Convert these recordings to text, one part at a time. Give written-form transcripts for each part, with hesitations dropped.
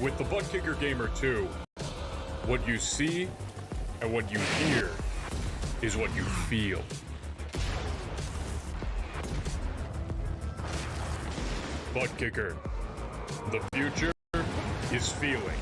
With the Butt Kicker Gamer 2, what you see and what you hear is what you feel. Butt Kicker. The future is feeling.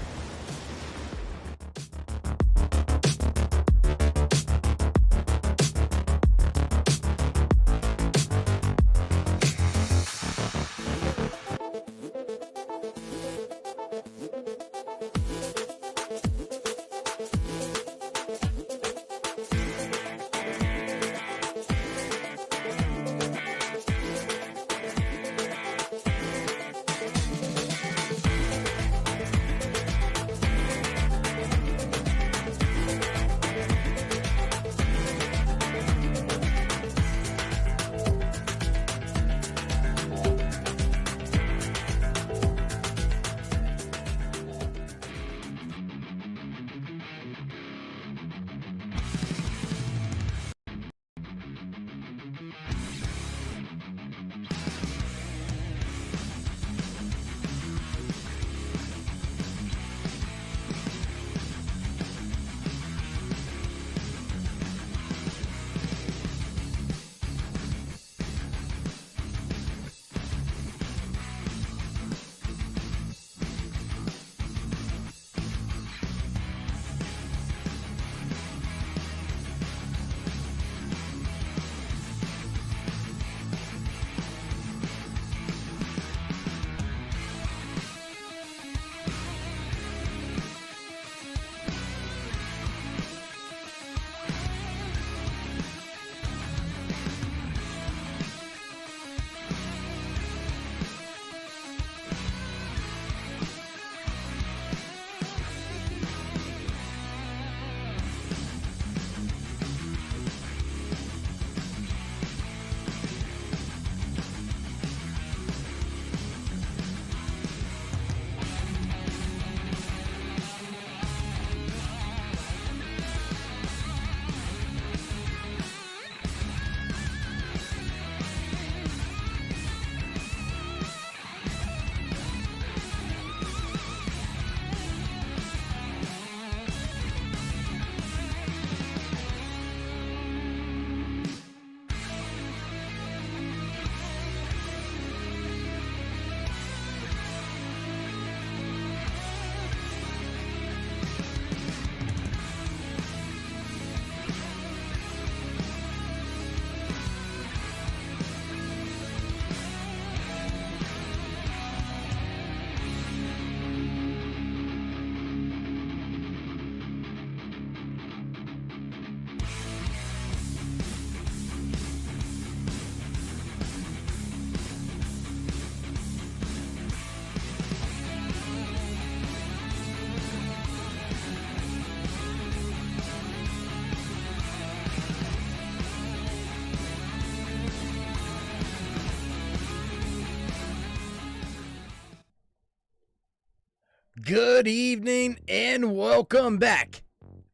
Good evening and welcome back.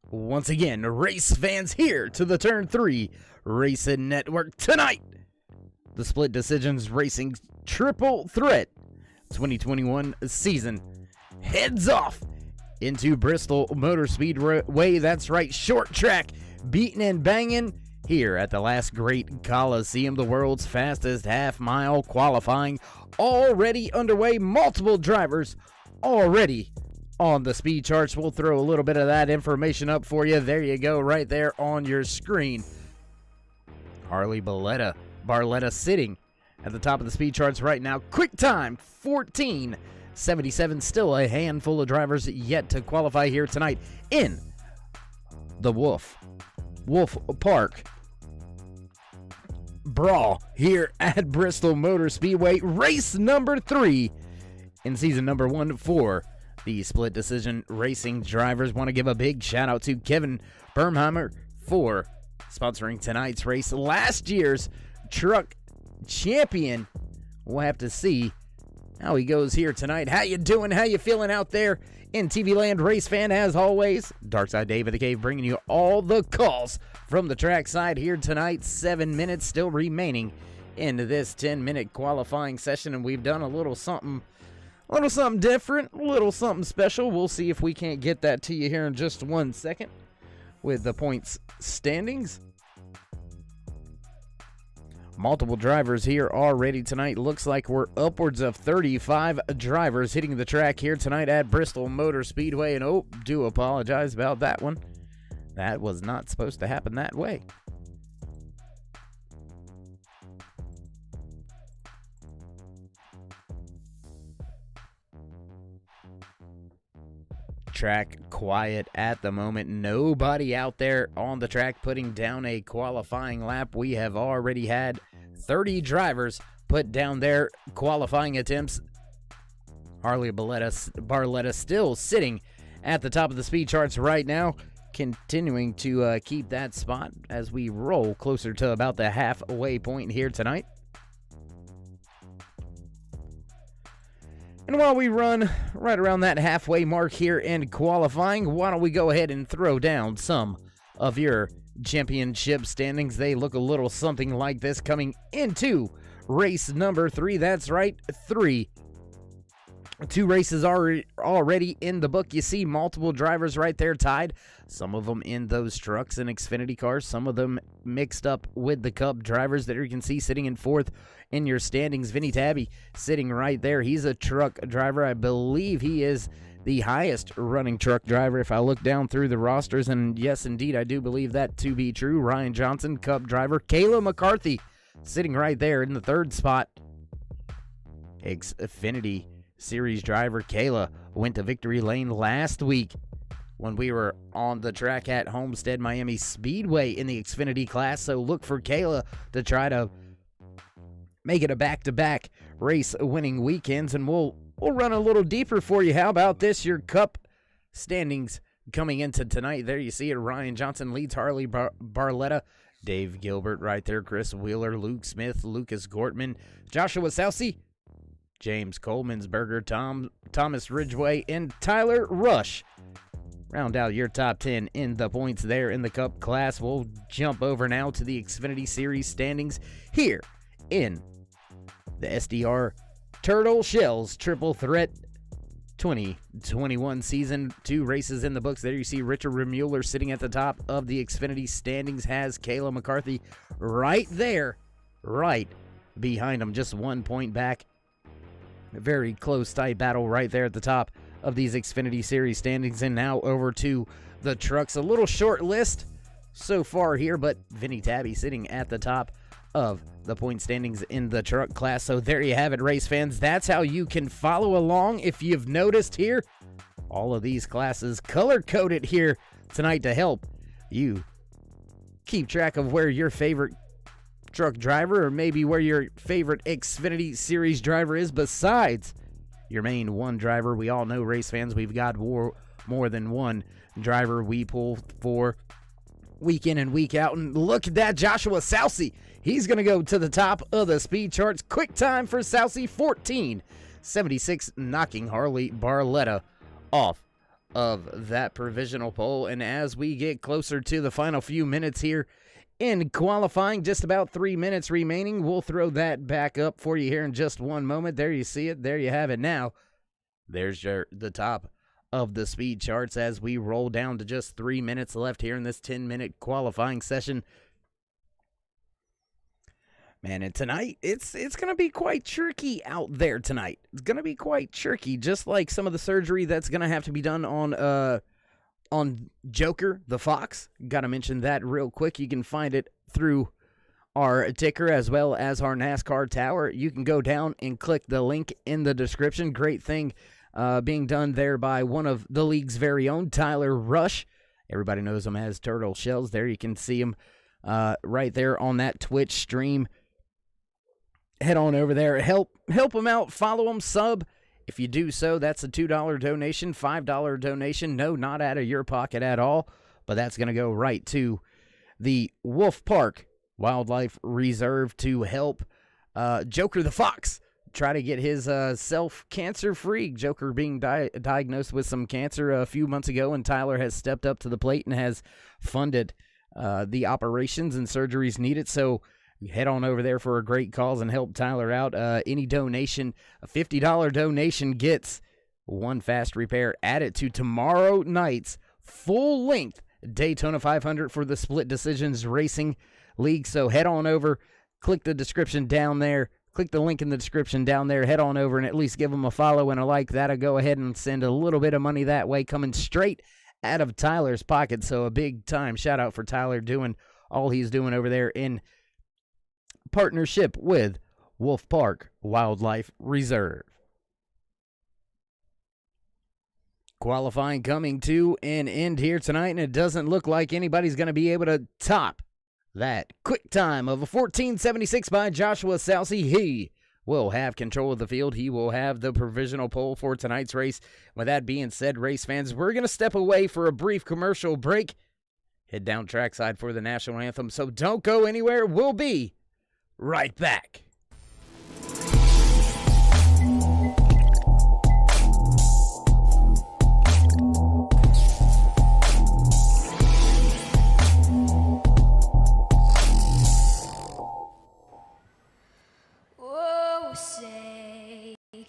Once again, race fans here to the Turn 3 Racing Network. Tonight, the Split Decisions Racing Triple Threat 2021 season heads off into Bristol Motor Speedway. That's right, short track, beating and banging here at the last great Coliseum, the world's fastest half-mile qualifying already underway. Multiple drivers already on the speed charts. We'll throw a little bit of that information up for you. There you go, right there on your screen. Harley Barletta sitting at the top of the speed charts right now. Quick time 14:77. Still a handful of drivers yet to qualify here tonight in the Wolf Park Brawl here at Bristol Motor Speedway. Race number 3 in season number 1 for the Split Decision Racing drivers. Want to give a big shout out to Kevin Bermheimer for sponsoring tonight's race. Last year's truck champion. We'll have to see how he goes here tonight. How you doing? How you feeling out there in TV land, race fan? As always, Darkside Dave of the Cave bringing you all the calls from the trackside here tonight. 7 minutes still remaining into this 10-minute qualifying session, and we've done a little something A little something different, a little something special. We'll see if we can't get that to you here in just 1 second with the points standings. Multiple drivers here already tonight. Looks like we're upwards of 35 drivers hitting the track here tonight at Bristol Motor Speedway. And oh, do apologize about that one. That was not supposed to happen that way. Track quiet at the moment. Nobody out there on the track putting down a qualifying lap. We have already had 30 drivers put down their qualifying attempts. Harley Barletta still sitting at the top of the speed charts right now, continuing to keep that spot as we roll closer to about the halfway point here tonight. And while we run right around that halfway mark here in qualifying, why don't we go ahead and throw down some of your championship standings. They look a little something like this coming into race number 3. That's right, 3. 2 races are already in the book. You see multiple drivers right there tied. Some of them in those trucks and Xfinity cars. Some of them mixed up with the Cup drivers that you can see sitting in 4th in your standings. Vinny Tabby sitting right there. He's a truck driver. I believe he is the highest running truck driver if I look down through the rosters. And yes, indeed, I do believe that to be true. Ryan Johnson, Cup driver. Kayla McCarthy sitting right there in the 3rd spot. Xfinity Series driver Kayla went to victory lane last week when we were on the track at Homestead Miami Speedway in the Xfinity class. So look for Kayla to try to make it a back-to-back race winning weekends, and we'll run a little deeper for you. How about this? Your Cup standings coming into tonight. There you see it. Ryan Johnson leads Harley Barletta. Dave Gilbert right there. Chris Wheeler, Luke Smith, Lucas Gortman, Joshua Sousey, James Coleman'sberger, Thomas Ridgway, and Tyler Rush. Round out your top 10 in the points there in the Cup class. We'll jump over now to the Xfinity Series standings here in the SDR Turtle Shells Triple Threat 2021 season. 2 races in the books. There you see Richard Remuller sitting at the top of the Xfinity standings, has Kayla McCarthy right there, right behind him, just 1 point back. A very close, tight battle right there at the top of these Xfinity Series standings. And now over to the trucks. A little short list so far here, but Vinny Tabby sitting at the top of the point standings in the truck class. So there you have it, race fans. That's how you can follow along. If you've noticed here, all of these classes color-coded here tonight to help you keep track of where your favorite truck driver or maybe where your favorite Xfinity Series driver is besides your main one driver. We all know, race fans, we've got more than one driver we pull for week in and week out. And look at that, Joshua Sousey. He's going to go to the top of the speed charts. Quick time for Sousey, 14:76, knocking Harley Barletta off of that provisional pole. And as we get closer to the final few minutes here in qualifying, just about 3 minutes remaining, we'll throw that back up for you here in just one moment. There you see it. There you have it now. There's the top of the speed charts as we roll down to just 3 minutes left here in this 10-minute qualifying session. Man, and tonight, it's going to be quite tricky out there tonight. It's going to be quite tricky, just like some of the surgery that's going to have to be done on Joker, the Fox. Got to mention that real quick. You can find it through our ticker as well as our NASCAR tower. You can go down and click the link in the description. Great thing being done there by one of the league's very own, Tyler Rush. Everybody knows him as Turtle Shells. There you can see him right there on that Twitch stream. Head on over there. Help him out. Follow him. Sub. If you do so, that's a $2 donation, $5 donation. No, not out of your pocket at all, but that's going to go right to the Wolf Park Wildlife Reserve to help Joker the Fox try to get his self cancer-free. Joker being diagnosed with some cancer a few months ago, and Tyler has stepped up to the plate and has funded the operations and surgeries needed. So Head on over there for a great cause and help Tyler out. Any donation, a $50 donation gets one fast repair. Add it to tomorrow night's full-length Daytona 500 for the Split Decisions Racing League. So head on over, click the description down there. Click the link in the description down there. Head on over and at least give them a follow and a like. That'll go ahead and send a little bit of money that way coming straight out of Tyler's pocket. So a big time shout out for Tyler doing all he's doing over there in partnership with Wolf Park Wildlife Reserve. Qualifying coming to an end here tonight, and it doesn't look like anybody's going to be able to top that quick time of a 14:76 by Joshua Salcy. He will have control of the field. He will have the provisional pole for tonight's race. With that being said, race fans, we're going to step away for a brief commercial break. Head down trackside for the national anthem, so don't go anywhere. We'll be right back.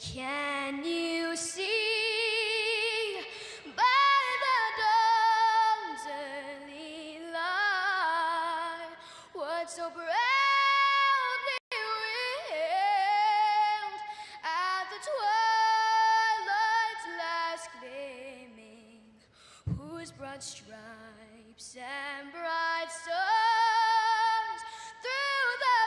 Can you see by the dawn's early light what so proudly we hailed at the twilight's last gleaming, whose broad stripes and bright stars through the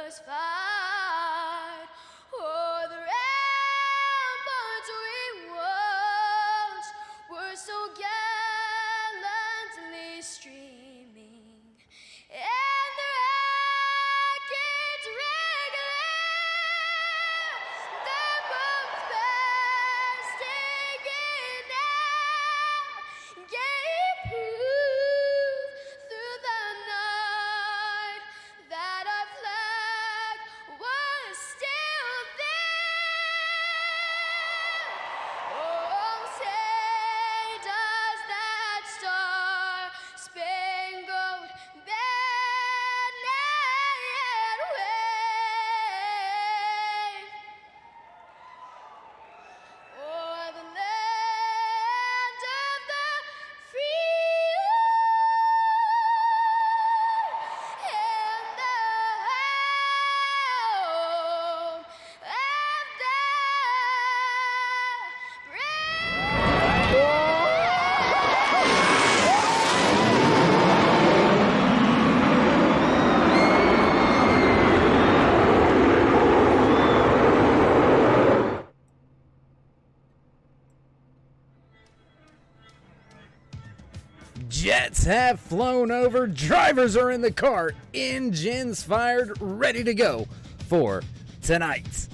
perilous fight o'er the ramparts we watched were so gallantly streaming, and the rockets regular, the bombs bursting in air, gave proof through the night that our flag was still there. Oh, say does that star-spangled banner yet wave o'er the land of the free and the home of the Jets have flown over. Drivers are in the car. Engines fired, ready to go for tonight's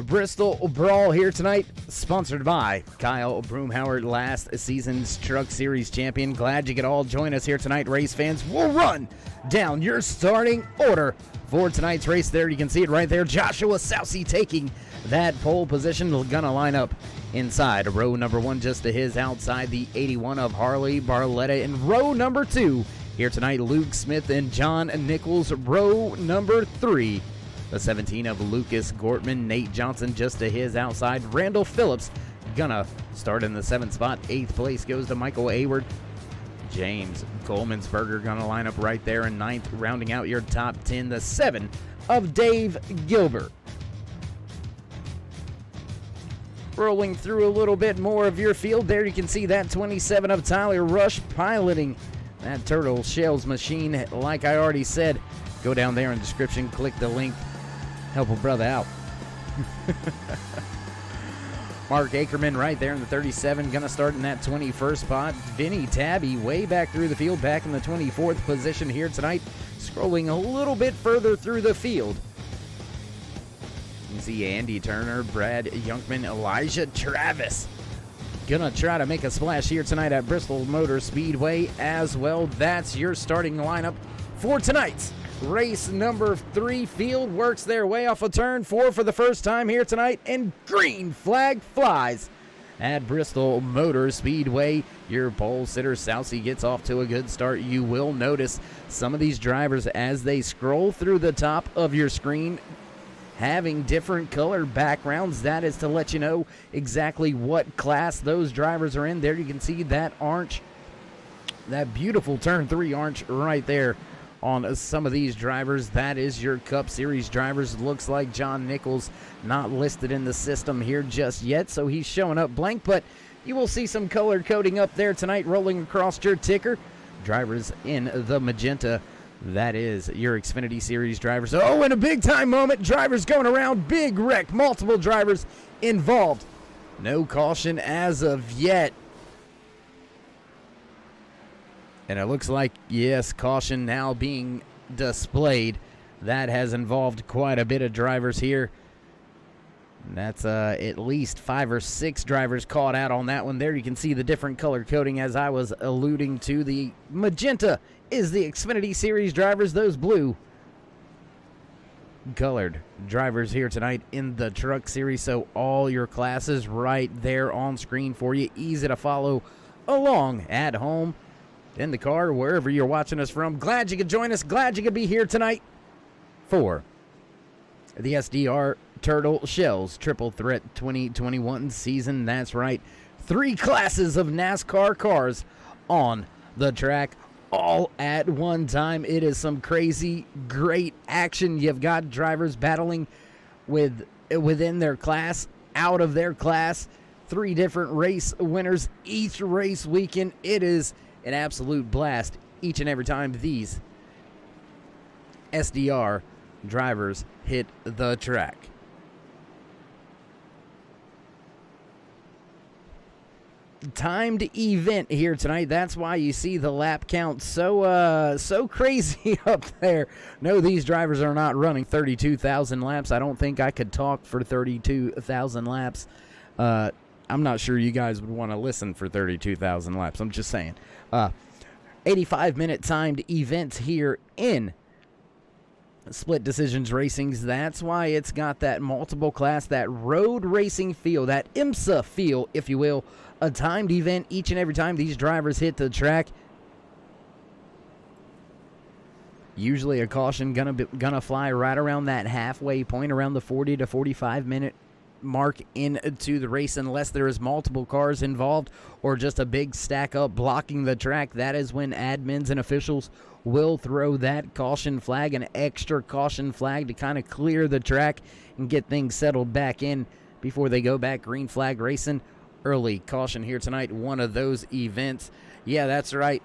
Bristol Brawl here tonight, sponsored by Kyle Broomhauer, last season's Truck Series champion. Glad you could all join us here tonight, race fans. We'll run down your starting order for tonight's race. There, you can see it right there. Joshua Salcy taking that pole position. Gonna line up inside row number 1, just to his outside, the 81 of Harley Barletta. In row number 2 here tonight, Luke Smith and John Nichols. Row number 3, the 17 of Lucas Gortman, Nate Johnson just to his outside. Randall Phillips gonna start in the 7th spot. 8th place goes to Michael Ayward. James Coleman'sberger gonna line up right there in 9th, rounding out your top 10, the 7 of Dave Gilbert. Rolling through a little bit more of your field, there you can see that 27 of Tyler Rush piloting that Turtle Shells machine. Like I already said, go down there in the description, click the link, help a brother out. Mark Ackerman right there in the 37, gonna start in that 21st spot. Vinny Tabby way back through the field, back in the 24th position here tonight, scrolling a little bit further through the field. You can see Andy Turner, Brad Youngman, Elijah Travis gonna try to make a splash here tonight at Bristol Motor Speedway as well. That's your starting lineup for tonight's race number 3. Field works their way off of turn 4 for the first time here tonight, and green flag flies at Bristol Motor Speedway. your pole sitter, Southsea, gets off to a good start. You will notice some of these drivers as they scroll through the top of your screen having different color backgrounds. That is to let you know exactly what class those drivers are in. There you can see that orange, that beautiful turn 3 orange right there on some of these drivers. That is your Cup Series drivers. Looks like John Nichols not listed in the system here just yet, so he's showing up blank, but you will see some color coding up there tonight rolling across your ticker. Drivers in the magenta, that is your Xfinity Series drivers. Oh, and a big-time moment. Drivers going around. Big wreck. Multiple drivers involved. No caution as of yet. And it looks like, yes, caution now being displayed. That has involved quite a bit of drivers here. That's at least 5 or 6 drivers caught out on that one. There you can see the different color coding as I was alluding to. The magenta is the Xfinity Series drivers. Those blue colored drivers here tonight in the Truck Series. So all your classes right there on screen for you. Easy to follow along at home, in the car, wherever you're watching us from. Glad you could join us. Glad you could be here tonight for the SDR Turtle Shells Triple Threat 2021 season. That's right. 3 classes of NASCAR cars on the track all at one time. It is some crazy, great action. You've got drivers battling within their class, out of their class. 3 different race winners each race weekend. It is an absolute blast each and every time these SDR drivers hit the track. Timed event here tonight. That's why you see the lap count so crazy up there. No, these drivers are not running 32,000 laps. I don't think I could talk for 32,000 laps. I'm not sure you guys would want to listen for 32,000 laps. I'm just saying. 85-minute timed events here in Split Decisions Racings. That's why it's got that multiple class, that road racing feel, that IMSA feel, if you will. A timed event each and every time these drivers hit the track. Usually a caution gonna fly right around that halfway point, around the 40 to 45 minute mark into the race, unless there is multiple cars involved or just a big stack up blocking the track. That is when admins and officials will throw that caution flag, an extra caution flag, to kind of clear the track and get things settled back in before they go back green flag racing. Early caution here tonight, one of those events. Yeah, that's right.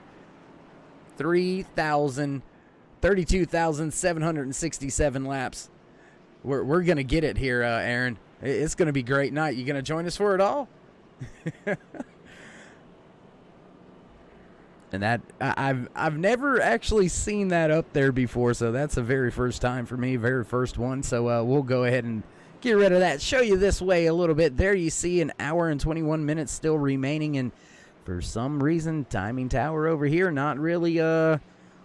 32,767 laps. We're going to get it here, Aaron. It's going to be a great night. You going to join us for it all? And that I've never actually seen that up there before, so that's the very first time for me, very first one. So we'll go ahead and get rid of that. Show you this way a little bit. There you see an hour and 21 minutes still remaining, and for some reason, timing tower over here not really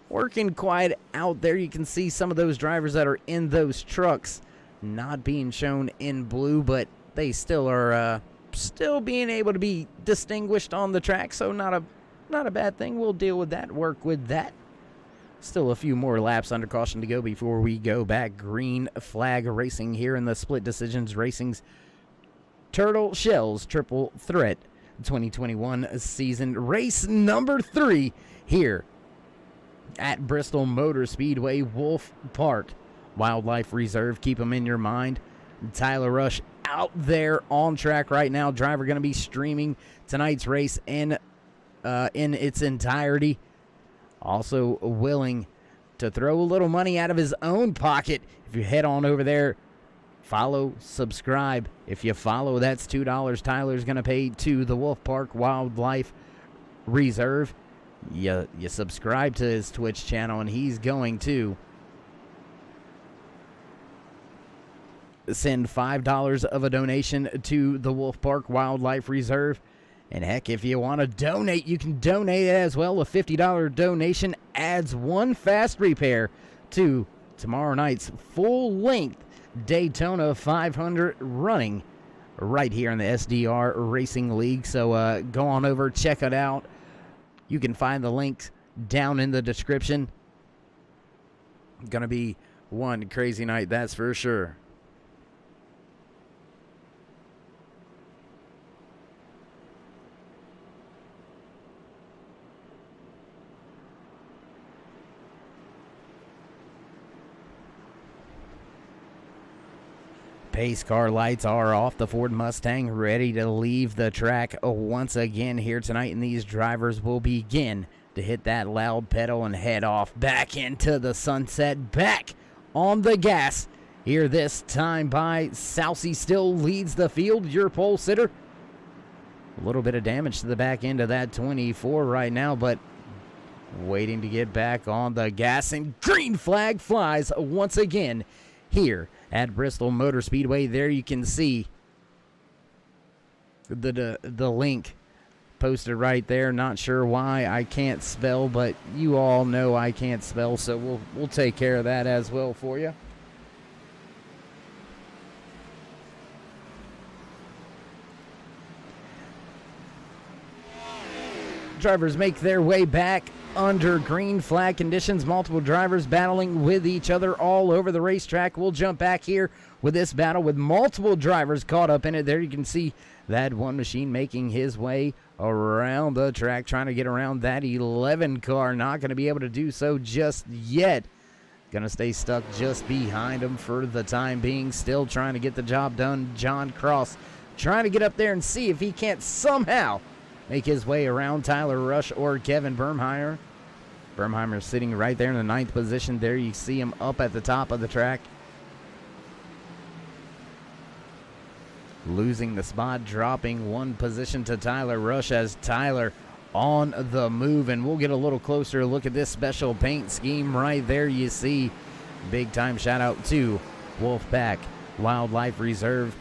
working quite out there. You can see some of those drivers that are in those trucks not being shown in blue, but they still are still being able to be distinguished on the track, so not a bad thing. We'll deal with that, work with that. Still a few more laps under caution to go before we go back green flag racing here in the Split Decisions Racing's Turtle Shells Triple Threat 2021 season. Race number 3 here at Bristol Motor Speedway, Wolf Park Wildlife Reserve. Keep them in your mind. Tyler Rush out there on track right now. Driver going to be streaming tonight's race in its entirety. Also willing to throw a little money out of his own pocket. If you head on over there, follow, subscribe. If you follow, that's $2 Tyler's going to pay to the Wolf Park Wildlife Reserve. You subscribe to his Twitch channel, and he's going to send $5 of a donation to the Wolf Park Wildlife Reserve. And heck, if you want to donate, you can donate as well. A $50 donation adds one fast repair to tomorrow night's full-length Daytona 500 running right here in the SDR Racing League. So go on over, check it out. You can find the links down in the description. Gonna be one crazy night, that's for sure. Pace car lights are off. The Ford Mustang ready to leave the track once again here tonight, and these drivers will begin to hit that loud pedal and head off back into the sunset, back on the gas. Here this time by Sousey, still leads the field, your pole sitter. A little bit of damage to the back end of that 24 right now, but waiting to get back on the gas, and green flag flies once again here at Bristol Motor Speedway. There you can see the link posted right there. Not sure why I can't spell, but you all know I can't spell, so we'll take care of that as well for you. Drivers make their way back under green flag conditions. Multiple drivers battling with each other all over the racetrack. We'll jump back here with this battle with multiple drivers caught up in it. There you can see that one machine making his way around the track, trying to get around that 11 car. Not going to be able to do so just yet. Going to stay stuck just behind him for the time being. Still trying to get the job done. John Cross trying to get up there and see if he can't somehow make his way around Tyler Rush or Kevin Bermheimer. Bermheimer sitting right there in the 9th position. There you see him up at the top of the track. Losing the spot, dropping one position to Tyler Rush as Tyler on the move. And we'll get a little closer look at this special paint scheme right there. You see, big time shout out to Wolfpack Wildlife Reserve.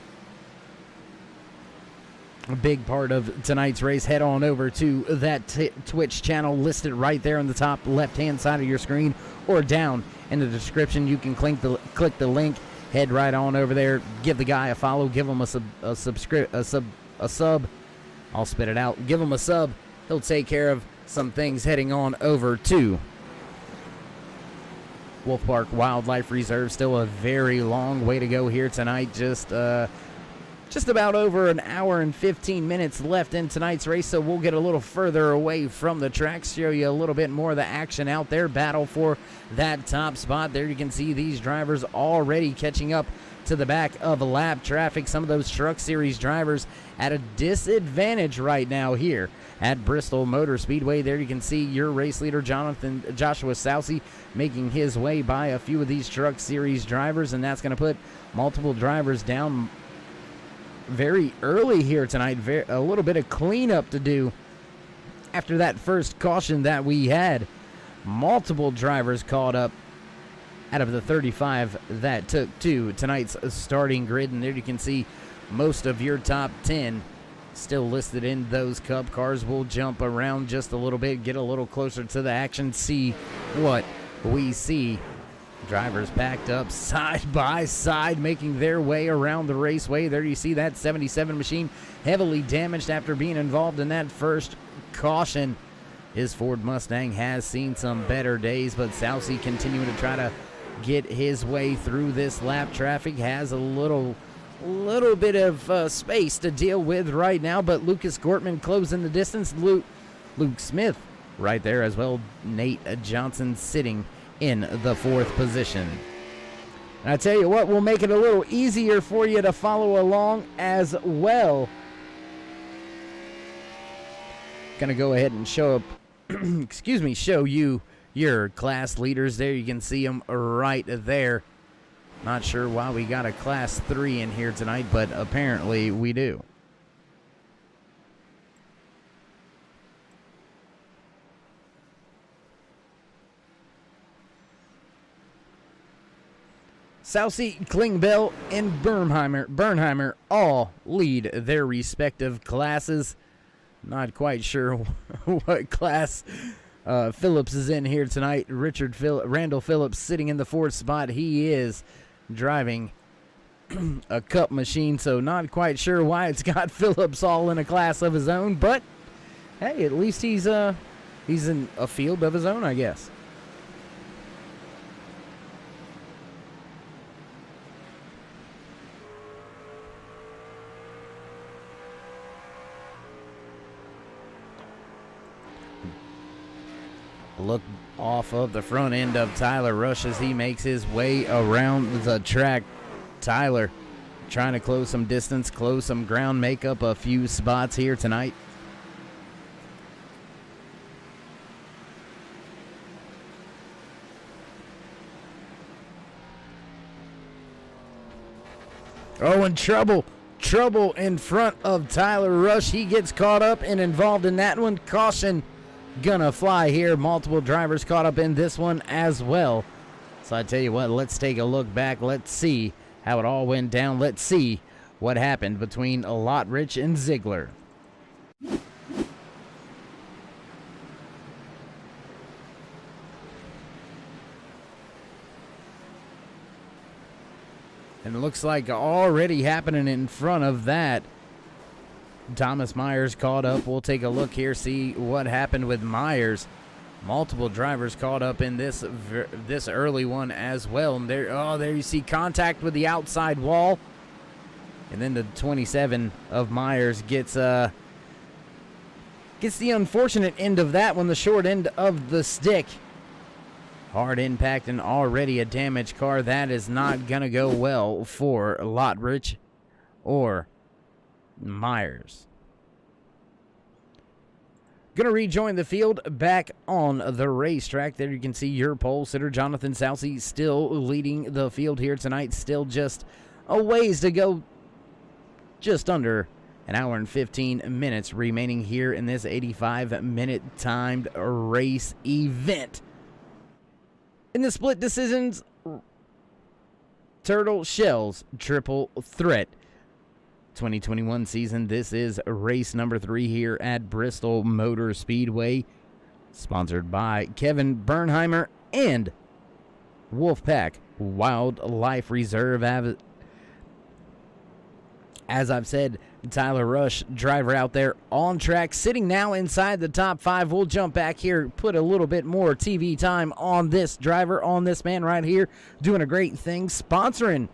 A big part of tonight's race. Head on over to that Twitch channel listed right there on the top left-hand side of your screen, or down in the description. You can click the link. Head right on over there. Give the guy a follow. Give him a sub. I'll spit it out. Give him a sub. He'll take care of some things. Heading on over to Wolf Park Wildlife Reserve. Still a very long way to go here tonight. Just about over an hour and 15 minutes left in tonight's race, so we'll get a little further away from the track, show you a little bit more of the action out there. Battle for that top spot. There you can see these drivers already catching up to the back of lap traffic. Some of those Truck Series drivers at a disadvantage right now here at Bristol Motor Speedway. There you can see your race leader, Joshua Sousey, making his way by a few of these Truck Series drivers, and that's going to put multiple drivers down very early here tonight. A little bit of cleanup to do after that first caution that we had. Multiple drivers caught up out of the 35 that took to tonight's starting grid, and there you can see most of your top 10 still listed in those Cup cars. We'll jump around just a little bit, get a little closer to the action, see what we see. Drivers packed up side by side, making their way around the raceway. There you see that 77 machine heavily damaged after being involved in that first caution. His Ford Mustang has seen some better days, but Sousey continuing to try to get his way through this lap traffic. Has a little bit of space to deal with right now, but Lucas Gortman closing the distance. Luke Smith right there as well. Nate Johnson sitting in the 4th position. And I tell you what, we'll make it a little easier for you to follow along as well. Gonna go ahead and show you your class leaders. There you can see them right there. Not sure why we got a class 3 in here tonight, but apparently we do. Sousey, Klingbeil, and Bernheimer all lead their respective classes. Not quite sure what class Phillips is in here tonight. Randall Phillips sitting in the 4th spot. He is driving a cup machine, so not quite sure why it's got Phillips all in a class of his own, but hey, at least he's in a field of his own, I guess. Look off of the front end of Tyler Rush as he makes his way around the track. Tyler trying to close some distance, close some ground, make up a few spots here tonight. Oh, and trouble in front of Tyler Rush. He gets caught up and involved in that one. Caution gonna fly here. Multiple drivers caught up in this one as well. So I tell you what, let's take a look back. Let's see how it all went down. Let's see what happened between Lotrich and Ziegler. And it looks like already happening in front of that. Thomas Myers caught up. We'll take a look here, see what happened with Myers. Multiple drivers caught up in this early one as well. And there you see contact with the outside wall. And then the 27 of Myers gets the unfortunate end of that one, the short end of the stick. Hard impact and already a damaged car. That is not going to go well for Lotrich or Myers. Going to rejoin the field back on the racetrack. There you can see your pole sitter, Jonathan Sousey, still leading the field here tonight. Still just a ways to go. Just under an hour and 15 minutes remaining here in this 85-minute timed race event. In the split decisions, Turtle Shells Triple Threat 2021 season. This is race number 3 here at Bristol Motor Speedway, sponsored by Kevin Bernheimer and Wolfpack Wildlife Reserve. As I've said, Tyler Rush, driver out there on track, sitting now inside the top 5. We'll jump back here, put a little bit more TV time on this driver, on this man right here, doing a great thing, sponsoring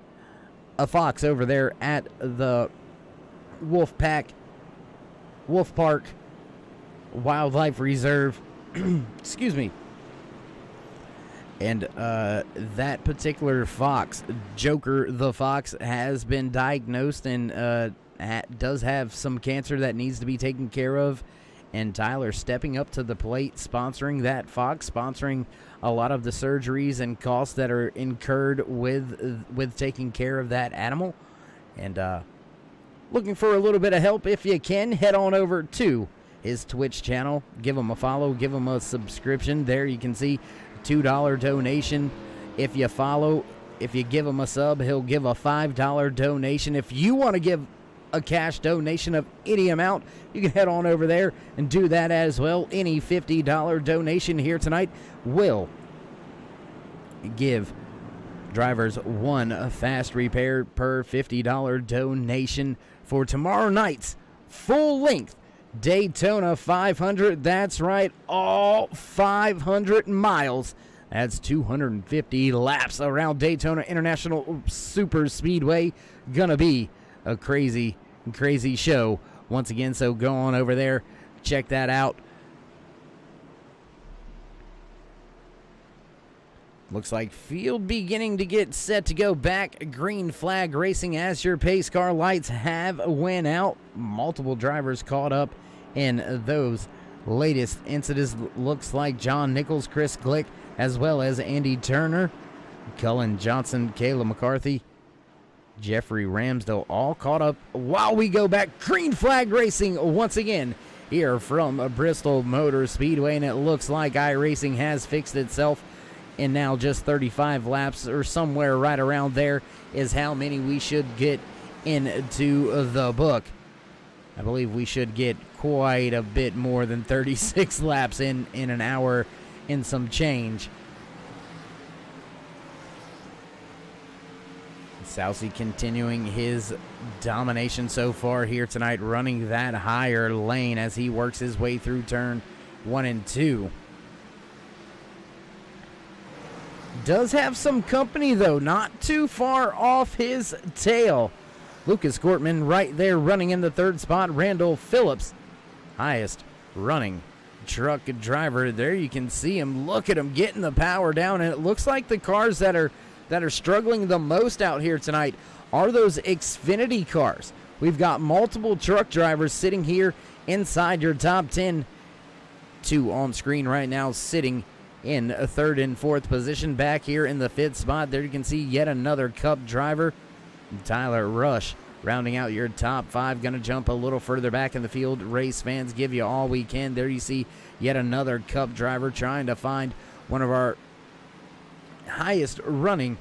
a Fox over there at the Wolf Park Wildlife Reserve. Excuse me. And that particular fox, Joker the Fox, has been diagnosed and does have some cancer that needs to be taken care of. And Tyler stepping up to the plate, sponsoring that fox, sponsoring a lot of the surgeries and costs that are incurred with taking care of that animal. And looking for a little bit of help, if you can, head on over to his Twitch channel. Give him a follow, give him a subscription. There you can see $2 donation. If you follow, if you give him a sub, he'll give a $5 donation. If you want to give a cash donation of any amount, you can head on over there and do that as well. Any $50 donation here tonight will give drivers one fast repair per $50 donation for tomorrow night's full-length Daytona 500. That's right, all 500 miles. That's 250 laps around Daytona International Super Speedway. Gonna be a crazy show once again, so go on over there, check that out. Looks like field beginning to get set to go back. Green flag racing as your pace car lights have went out. Multiple drivers caught up in those latest incidents. Looks like John Nichols, Chris Glick, as well as Andy Turner, Cullen Johnson, Kayla McCarthy, Jeffrey Ramsdale, all caught up while we go back. Green flag racing once again here from Bristol Motor Speedway, and it looks like iRacing has fixed itself. And now just 35 laps or somewhere right around there is how many we should get into the book. I believe we should get quite a bit more than 36 laps in an hour and some change. Sousey continuing his domination so far here tonight, running that higher lane as he works his way through turn 1 and 2. Does have some company, though, not too far off his tail. Lucas Gortman right there running in the third spot. Randall Phillips, highest running truck driver. There you can see him. Look at him getting the power down, and it looks like the cars that are struggling the most out here tonight are those Xfinity cars. We've got multiple truck drivers sitting here inside your top 10. 2 on screen right now sitting in a third and fourth position. Back here in the fifth spot, there you can see yet another Cup driver, Tyler Rush, rounding out your top 5. Going to jump a little further back in the field. Race fans, give you all we can. There you see yet another Cup driver trying to find one of our highest running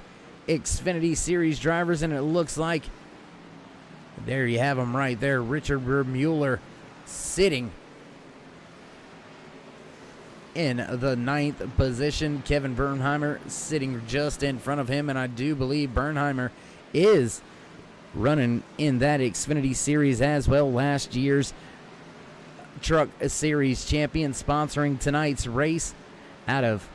Xfinity Series drivers, and it looks like there you have him right there. Richard Mueller sitting in the 9th position. Kevin Bernheimer sitting just in front of him, and I do believe Bernheimer is running in that Xfinity Series as well. Last year's Truck Series champion, sponsoring tonight's race out of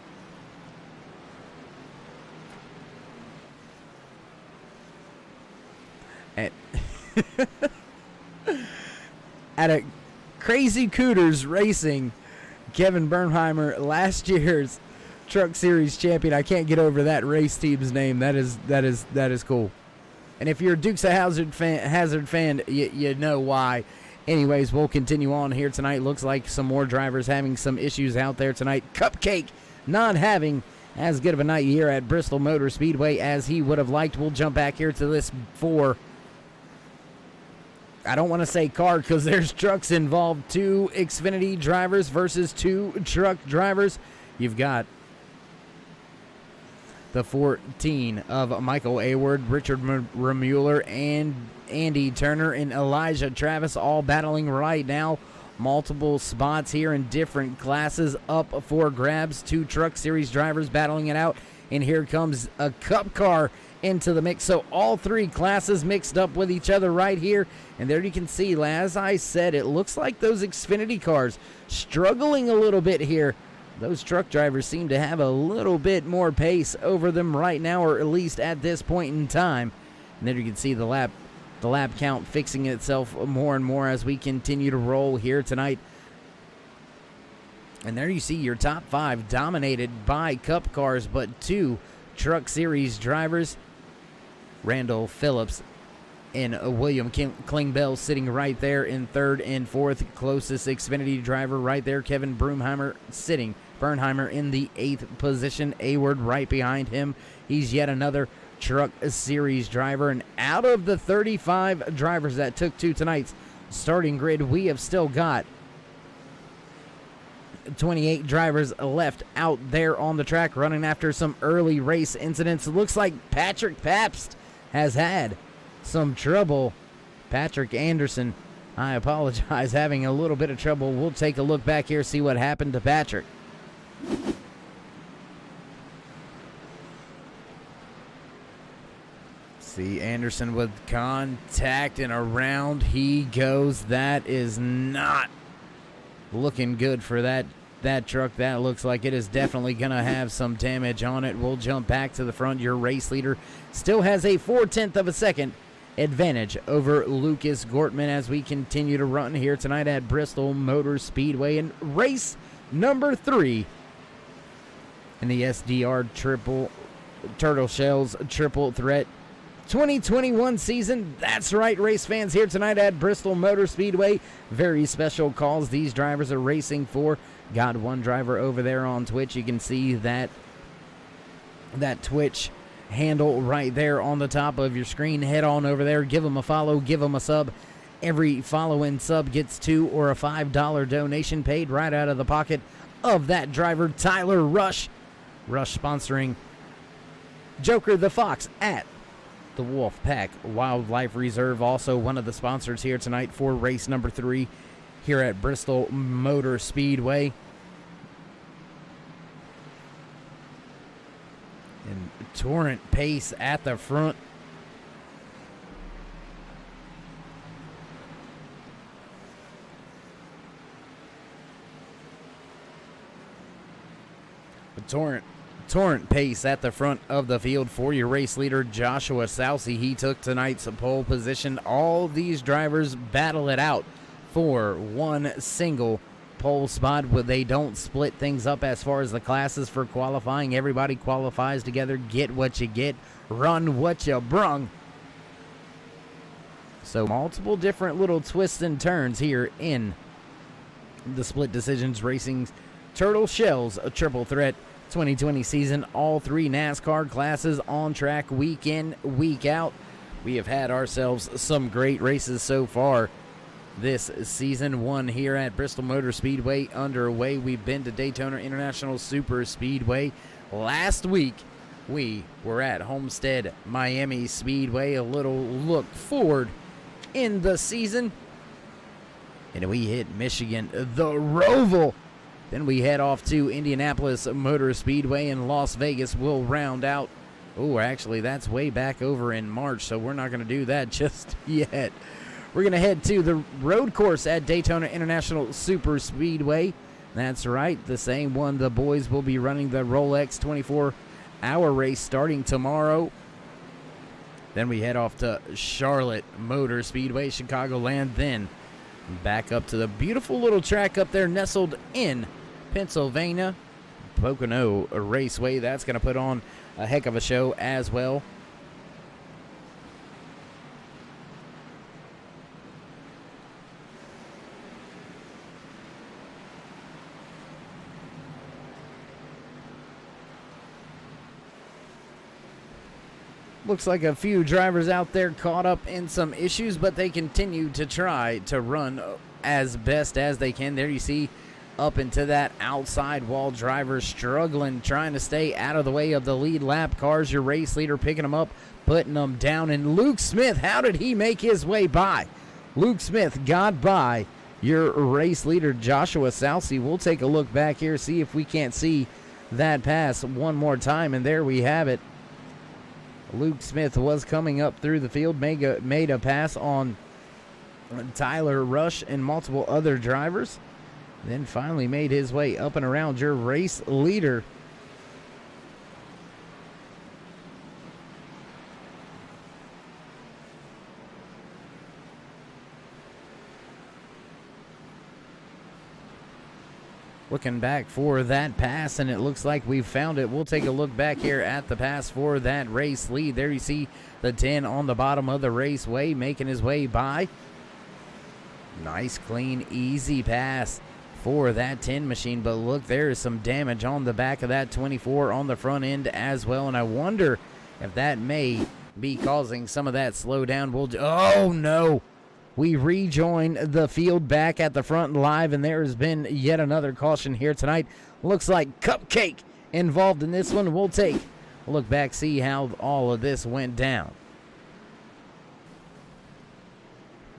at a Crazy Cooters Racing. Kevin Bernheimer, last year's Truck Series champion. I can't get over that race team's name. That is cool. And if you're a Dukes of Hazzard fan, you know why. Anyways, we'll continue on here tonight. Looks like some more drivers having some issues out there tonight. Cupcake not having as good of a night here at Bristol Motor Speedway as he would have liked. We'll jump back here to this 4. I don't want to say car because there's trucks involved. 2 Xfinity drivers versus 2 truck drivers. You've got the 14 of Michael Ayward, Richard Remueller, and Andy Turner and Elijah Travis all battling right now. Multiple spots here in different classes up for grabs. 2 Truck Series drivers battling it out. And here comes a Cup car into the mix. So all 3 classes mixed up with each other right here. And there you can see, as I said, it looks like those Xfinity cars struggling a little bit here. Those truck drivers seem to have a little bit more pace over them right now, or at least at this point in time. And there you can see the lap count fixing itself more and more as we continue to roll here tonight. And there you see your top 5 dominated by Cup cars, but 2 Truck Series drivers. Randall Phillips and William Klingbeil sitting right there in 3rd and 4th. Closest Xfinity driver right there, Kevin Bernheimer in the 8th position. Ayward right behind him. He's yet another Truck Series driver. And out of the 35 drivers that took to tonight's starting grid, we have still got 28 drivers left out there on the track running after some early race incidents. It looks like Patrick Pabst has had some trouble. Patrick Anderson, I apologize, having a little bit of trouble. We'll take a look back here, see what happened to Patrick. See Anderson with contact, and around he goes. That is not looking good for that truck. That looks like it is definitely going to have some damage on it. We'll jump back to the front. Your race leader still has a 0.4 of a second advantage over Lucas Gortman as we continue to run here tonight at Bristol Motor Speedway in race number 3 in the SDR Turtle Shells Triple Threat 2021 season. That's right, race fans, here tonight at Bristol Motor Speedway. Very special calls these drivers are racing for. Got one driver over there on Twitch. You can see that Twitch handle right there on the top of your screen. Head on over there, give them a follow, give them a sub. Every follow and sub gets $2 or a $5 donation paid right out of the pocket of that driver, Tyler Rush. Rush sponsoring Joker the Fox at the Wolf Pack Wildlife Reserve, also one of the sponsors here tonight for race number 3 here at Bristol Motor Speedway. And Torrent Pace at the front. torrent pace at the front of the field for your race leader, Joshua Sousey. He took tonight's pole position. All these drivers battle it out for one single pole spot where they don't split things up as far as the classes for qualifying. Everybody qualifies together. Get what you get. Run what you brung. So multiple different little twists and turns here in the Split Decisions Racing's Turtle Shells, a triple threat 2020 season. All three NASCAR classes on track week in, week out. We have had ourselves some great races so far this season. One here at Bristol Motor Speedway underway. We've been to Daytona International Super Speedway. Last week, we were at Homestead Miami Speedway. A little look forward in the season. And we hit Michigan, the Roval. Then we head off to Indianapolis Motor Speedway, and Las Vegas will round out. Oh, actually, that's way back over in March, so we're not going to do that just yet. We're going to head to the road course at Daytona International Super Speedway. That's right, the same one the boys will be running, the Rolex 24-hour race starting tomorrow. Then we head off to Charlotte Motor Speedway, Chicagoland, then back up to the beautiful little track up there nestled in Pennsylvania, Pocono Raceway. That's going to put on a heck of a show as well. Looks like a few drivers out there caught up in some issues, but they continue to try to run as best as they can. There you see up into that outside wall, drivers struggling, trying to stay out of the way of the lead lap cars. Your race leader picking them up, putting them down. And Luke Smith, how did he make his way by? Luke Smith got by your race leader, Joshua Sousey. We'll take a look back here, see if we can't see that pass one more time. And there we have it. Luke Smith was coming up through the field, made a pass on Tyler Rush and multiple other drivers, then finally made his way up and around your race leader. Looking back for that pass, and it looks like we've found it. We'll take a look back here at the pass for that race lead. There you see the 10 on the bottom of the raceway making his way by. Nice, clean, easy pass for that 10 machine. But look, there is some damage on the back of that 24 on the front end as well. And I wonder if that may be causing some of that slowdown. Oh, no. We rejoin the field back at the front live, and there has been yet another caution here tonight. Looks like Cupcake involved in this one. We'll take a look back, see how all of this went down.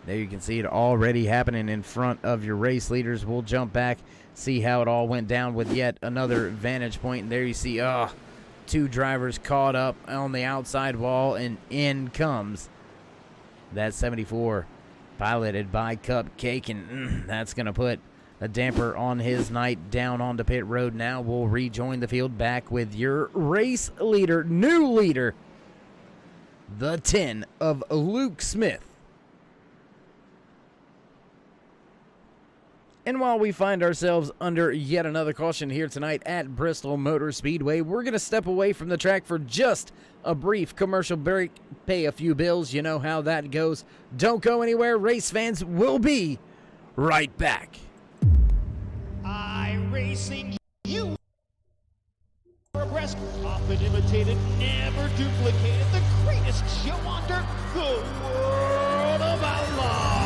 There you can see it already happening in front of your race leaders. We'll jump back, see how it all went down with yet another vantage point. And there you see, two drivers caught up on the outside wall, and in comes that 74. Piloted by Cupcake, and that's going to put a damper on his night down onto pit road. Now we'll rejoin the field back with your race leader, new leader, the 10 of Luke Smith. And while we find ourselves under yet another caution here tonight at Bristol Motor Speedway, we're going to step away from the track for just a brief commercial break, pay a few bills. You know how that goes. Don't go anywhere, race fans. We'll be right back. iRacing, you are abreast, often imitated, never duplicated, the greatest show on dirt, the World of Outlaws.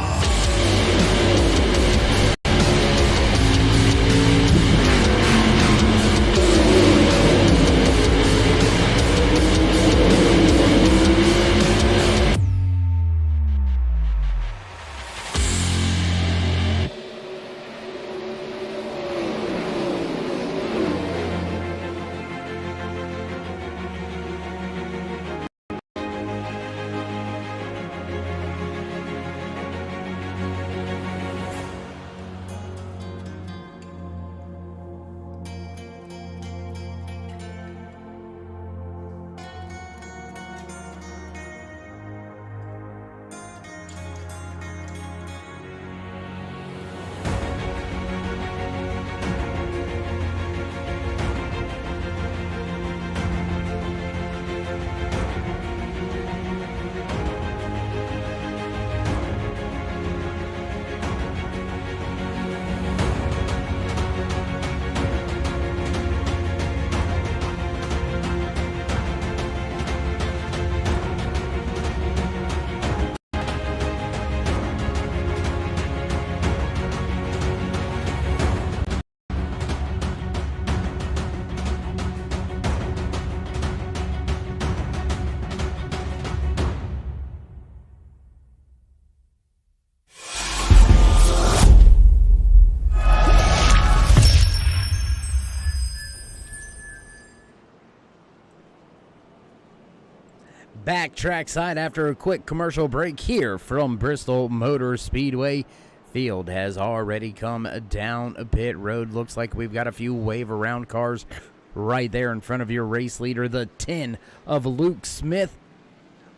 Back trackside after a quick commercial break here from Bristol Motor Speedway. Field has already come down a pit road. Looks like we've got a few wave around cars right there in front of your race leader, the 10 of Luke Smith.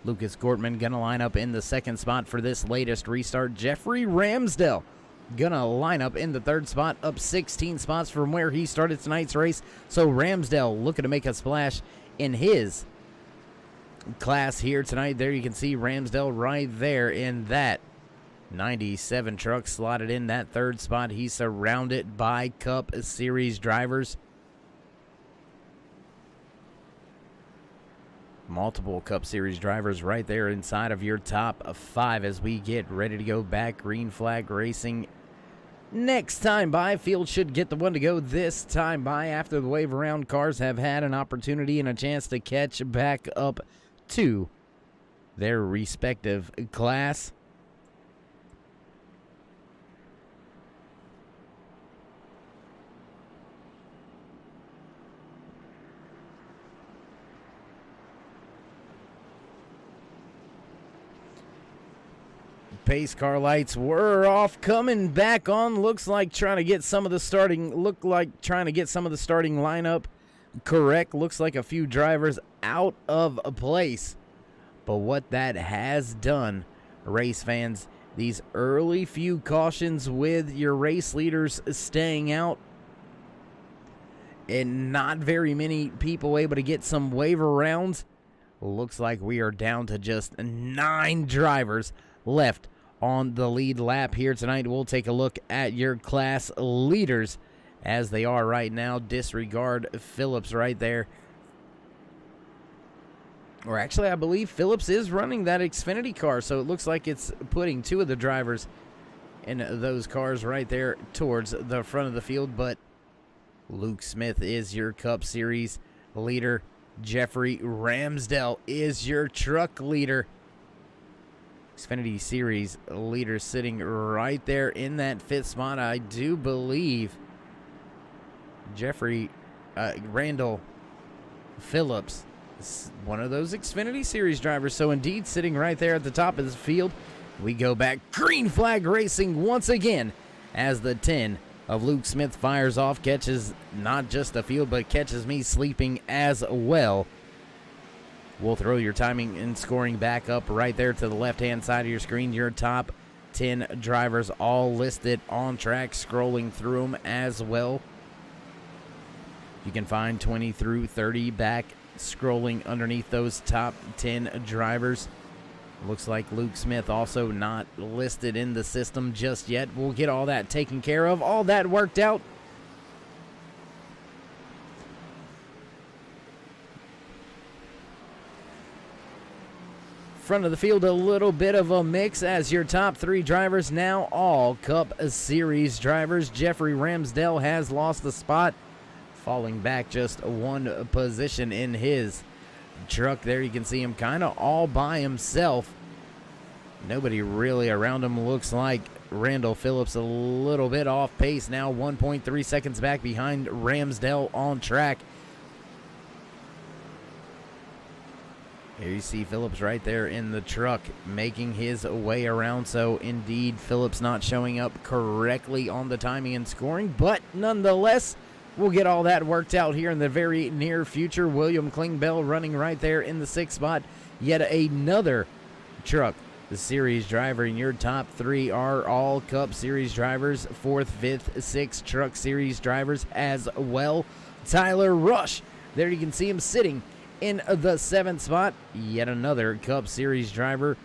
Lucas Gortman gonna line up in the second spot for this latest restart. Jeffrey Ramsdell gonna line up in the third spot, up 16 spots from where he started tonight's race. So Ramsdell looking to make a splash in his class here tonight. There you can see Ramsdell right there in that 97 truck slotted in that third spot. He's surrounded by Cup Series drivers. Multiple Cup Series drivers right there inside of your top 5 as we get ready to go back. Green flag racing next time by. Field should get the one to go this time by after the wave around cars have had an opportunity and a chance to catch back up to their respective class. Pace car lights were off, coming back on. Looks like trying to get some of the starting lineup correct. Looks like a few drivers out of place. But what that has done, race fans, these early few cautions with your race leaders staying out and not very many people able to get some waiver rounds. Looks like we are down to just 9 drivers left on the lead lap here tonight. We'll take a look at your class leaders as they are right now. Disregard Phillips right there. Or actually, I believe Phillips is running that Xfinity car, so it looks like it's putting 2 of the drivers in those cars right there towards the front of the field. But Luke Smith is your Cup Series leader. Jeffrey Ramsdell is your truck leader. Xfinity Series leader sitting right there in that 5th spot. I do believe Randall Phillips is one of those Xfinity Series drivers. So indeed, sitting right there at the top of the field. We go back. Green flag racing once again as the 10 of Luke Smith fires off. Catches not just the field, but catches me sleeping as well. We'll throw your timing and scoring back up right there to the left-hand side of your screen. Your top 10 drivers all listed on track, scrolling through them as well. You can find 20 through 30 back, scrolling underneath those top 10 drivers. Looks like Luke Smith also not listed in the system just yet. We'll get all that taken care of, all that worked out. Front of the field, a little bit of a mix as your top 3 drivers now all Cup Series drivers. Jeffrey Ramsdell has lost the spot, falling back just 1 position in his truck. There you can see him kind of all by himself. Nobody really around him. Looks like Randall Phillips a little bit off pace now, 1.3 seconds back behind Ramsdell on track. Here you see Phillips right there in the truck making his way around. So indeed, Phillips not showing up correctly on the timing and scoring, but nonetheless, we'll get all that worked out here in the very near future. William Klingbeil running right there in the 6th spot. Yet another truck, the series driver, and your top 3 are all Cup Series drivers. 4th, 5th, 6th truck series drivers as well. Tyler Rush, there you can see him sitting in the 7th spot, yet another Cup Series driver.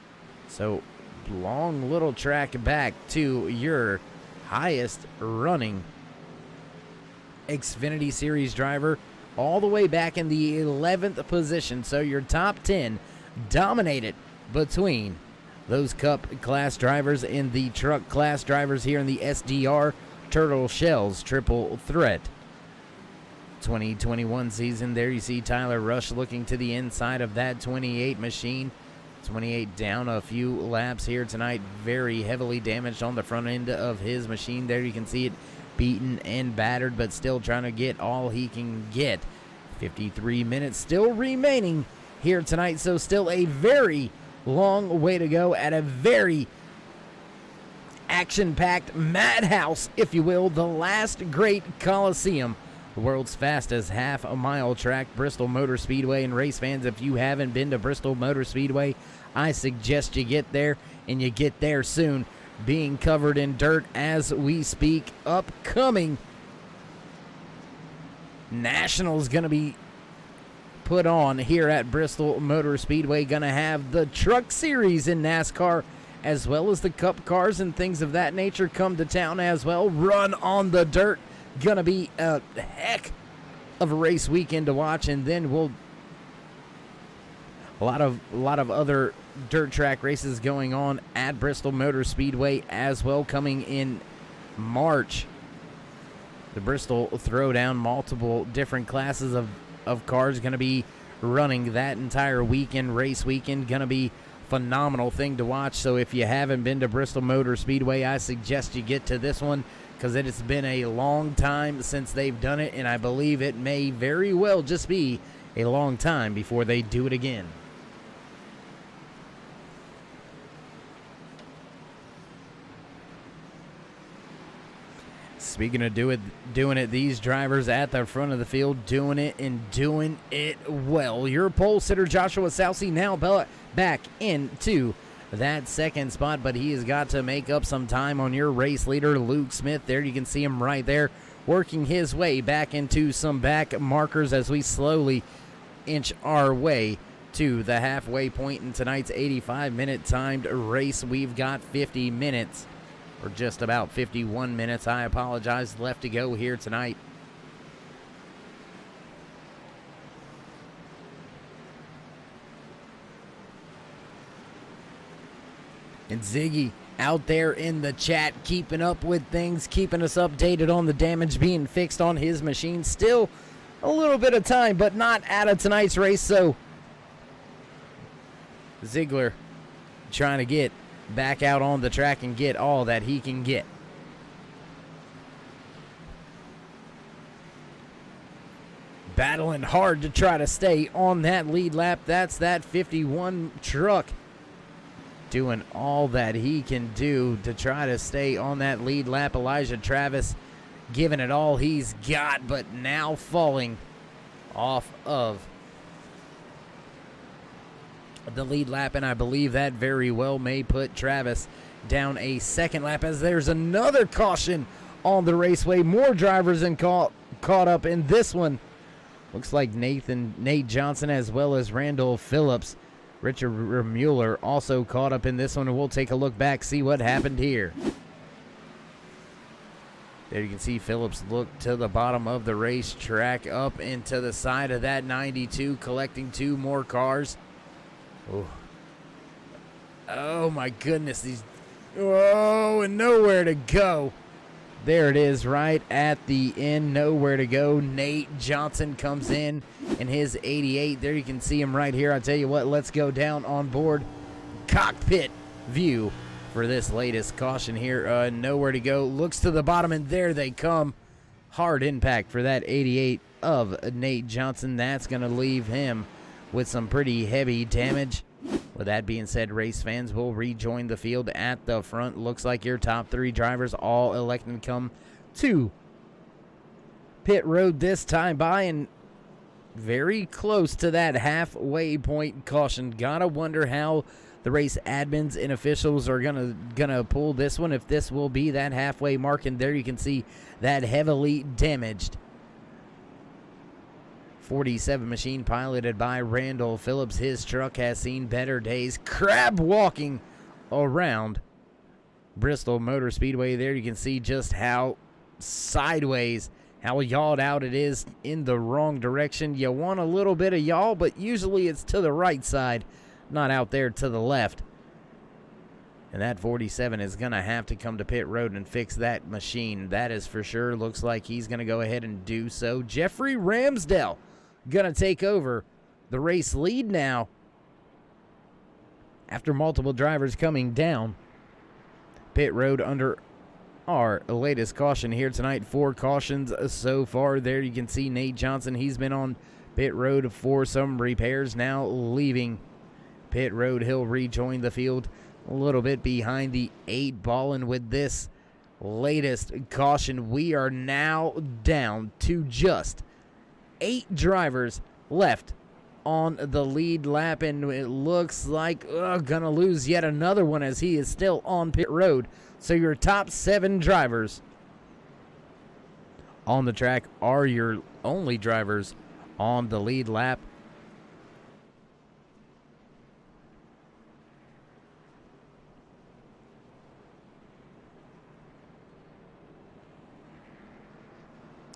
So long little track back to your highest running Xfinity Series driver, all the way back in the 11th position. So your top 10 dominated between those Cup class drivers and the truck class drivers here in the SDR Turtle Shells Triple Threat 2021 season. There you see Tyler Rush looking to the inside of that 28 machine. 28 down a few laps here tonight. Very heavily damaged on the front end of his machine. There you can see it beaten and battered, but still trying to get all he can get. 53 minutes still remaining here tonight. So still a very long way to go at a very action-packed madhouse, if you will, the last great Coliseum, the world's fastest half-mile track, Bristol Motor Speedway. And race fans, if you haven't been to Bristol Motor Speedway, I suggest you get there, and you get there soon. Being covered in dirt as we speak. Upcoming Nationals going to be put on here at Bristol Motor Speedway. Going to have the Truck Series in NASCAR, as well as the Cup cars and things of that nature come to town as well. Run on the dirt. Gonna be a heck of a race weekend to watch, and then we'll a lot of other dirt track races going on at Bristol Motor Speedway as well coming in March. The Bristol Throwdown, multiple different classes of cars going to be running that entire weekend. Race weekend going to be phenomenal thing to watch. So if you haven't been to Bristol Motor Speedway, I suggest you get to this one, because it has been a long time since they've done it, and I believe it may very well just be a long time before they do it again. Speaking of doing it, these drivers at the front of the field doing it and doing it well. Your pole sitter Joshua Sousey now back into that second spot, but he has got to make up some time on your race leader Luke Smith. There you can see him right there working his way back into some back markers as we slowly inch our way to the halfway point in tonight's 85-minute timed race. We've got 50 minutes, or just about 51 minutes, I apologize, left to go here tonight. And Ziggy out there in the chat keeping up with things, keeping us updated on the damage being fixed on his machine. Still a little bit of time, but not out of tonight's race, so Ziegler trying to get back out on the track and get all that he can get. Battling hard to try to stay on that lead lap. That's that 51 truck doing all that he can do to try to stay on that lead lap. Elijah Travis giving it all he's got, but now falling off of the lead lap, and I believe that very well may put Travis down a second lap, as there's another caution on the raceway. More drivers and caught up in this one. Looks like Nate Johnson as well as Randall Phillips. Richard Mueller also caught up in this one, and we'll take a look back, see what happened here. There you can see Phillips look to the bottom of the racetrack, up into the side of that 92, collecting two more cars. Oh my goodness, and nowhere to go. There it is, right at the end, nowhere to go. Nate Johnson comes in his 88. There you can see him right here. I tell you what, let's go down on board cockpit view for this latest caution here. Nowhere to go. Looks to the bottom, and there they come. Hard impact for that 88 of Nate Johnson. That's going to leave him with some pretty heavy damage. With that being said, race fans will rejoin the field at the front. Looks like your top three drivers all electing to come to pit road this time by, and very close to that halfway point caution. Gotta wonder how the race admins and officials are gonna pull this one, if this will be that halfway mark. And there you can see that heavily damaged 47 machine piloted by Randall Phillips. His truck has seen better days. Crab walking around Bristol Motor Speedway. There you can see just how sideways, how yawed out it is in the wrong direction. You want a little bit of yaw, but usually it's to the right side, not out there to the left. And that 47 is going to have to come to pit road and fix that machine. That is for sure. Looks like he's going to go ahead and do so. Jeffrey Ramsdell going to take over the race lead now after multiple drivers coming down pit road under our latest caution here tonight. 4 cautions so far. There you can see Nate Johnson. He's been on pit road for some repairs. Now leaving pit road, he'll rejoin the field a little bit behind the 8 ball. And with this latest caution, we are now down to just 8 drivers left on the lead lap, and it looks like gonna lose yet another one as he is still on pit road. So your top 7 drivers on the track are your only drivers on the lead lap.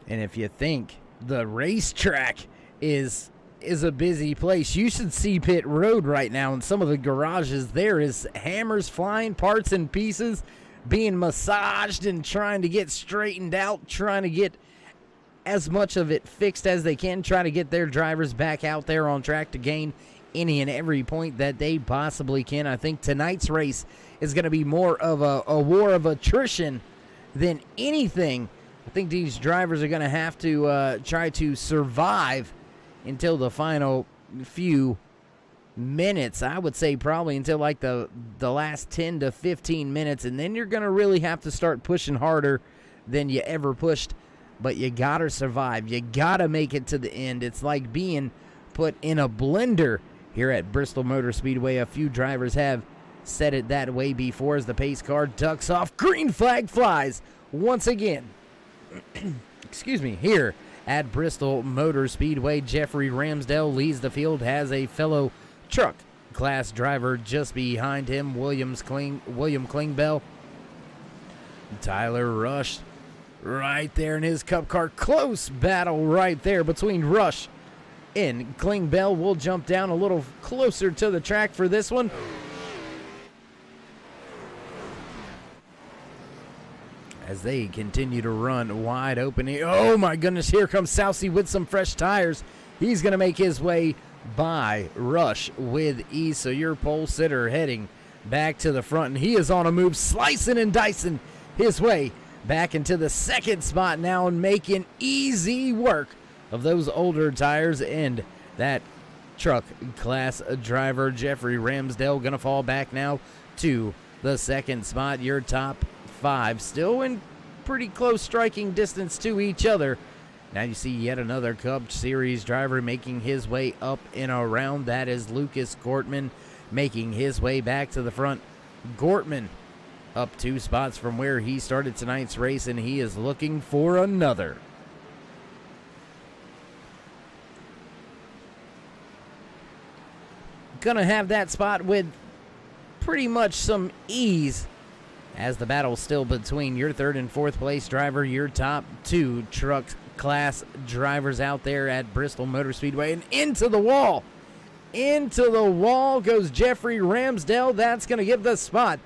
And if you think the racetrack is a busy place, you should see pit road right now. In some of the garages, there is hammers flying, parts and pieces being massaged and trying to get straightened out, trying to get as much of it fixed as they can, trying to get their drivers back out there on track to gain any and every point that they possibly can. I think tonight's race is going to be more of a war of attrition than anything. I think these drivers are going to have to try to survive until the final few minutes. I would say probably until like the last 10 to 15 minutes, and then you're going to really have to start pushing harder than you ever pushed. But you got to survive. You got to make it to the end. It's like being put in a blender here at Bristol Motor Speedway. A few drivers have said it that way before as the pace car ducks off. Green flag flies once again. Excuse me, here at Bristol Motor Speedway. Jeffrey Ramsdell leads the field, has a fellow truck class driver just behind him, William Klingbeil. Tyler Rush right there in his cup car. Close battle right there between Rush and Klingbeil. We'll jump down a little closer to the track for this one. As they continue to run wide open. Oh my goodness, here comes Sousey with some fresh tires. He's going to make his way by Rush with ease. So your pole sitter heading back to the front, and he is on a move, slicing and dicing his way back into the second spot now and making easy work of those older tires. And that truck class driver, Jeffrey Ramsdell, going to fall back now to the second spot. Your top 5 still in pretty close striking distance to each other. Now you see yet another Cup Series driver making his way up and around. That is Lucas Gortman making his way back to the front. Gortman up 2 spots from where he started tonight's race, and he is looking for another. Gonna have that spot with pretty much some ease, as the battle's still between your 3rd and 4th place driver, your top 2 truck class drivers out there at Bristol Motor Speedway. And into the wall. Into the wall goes Jeffrey Ramsdell. That's going to give the spot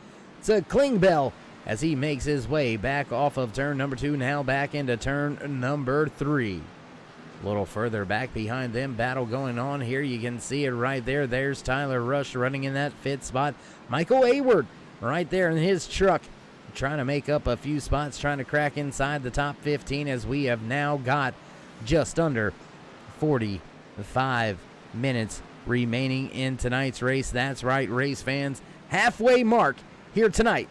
to Klingbeil as he makes his way back off of turn number 2, now back into turn number 3. A little further back behind them, battle going on here. You can see it right there. There's Tyler Rush running in that 5th spot. Michael Hayward right there in his truck, trying to make up a few spots, trying to crack inside the top 15, as we have now got just under 45 minutes remaining in tonight's race. That's right, race fans, halfway mark here tonight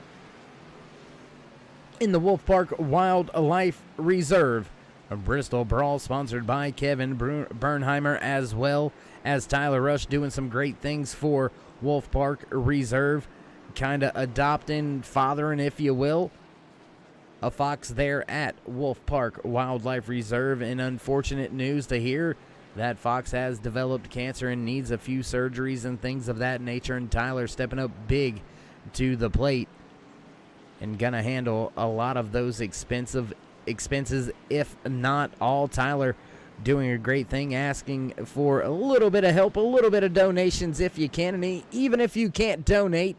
in the Wolf Park Wildlife Reserve. A Bristol Brawl sponsored by Kevin Bernheimer, as well as Tyler Rush, doing some great things for Wolf Park Reserve. Kind of adopting, fathering, if you will, a fox there at Wolf Park Wildlife Reserve. And unfortunate news to hear that fox has developed cancer and needs a few surgeries and things of that nature. And Tyler stepping up big to the plate and gonna handle a lot of those expenses, if not all. Tyler doing a great thing, asking for a little bit of help, a little bit of donations if you can. And even if you can't donate,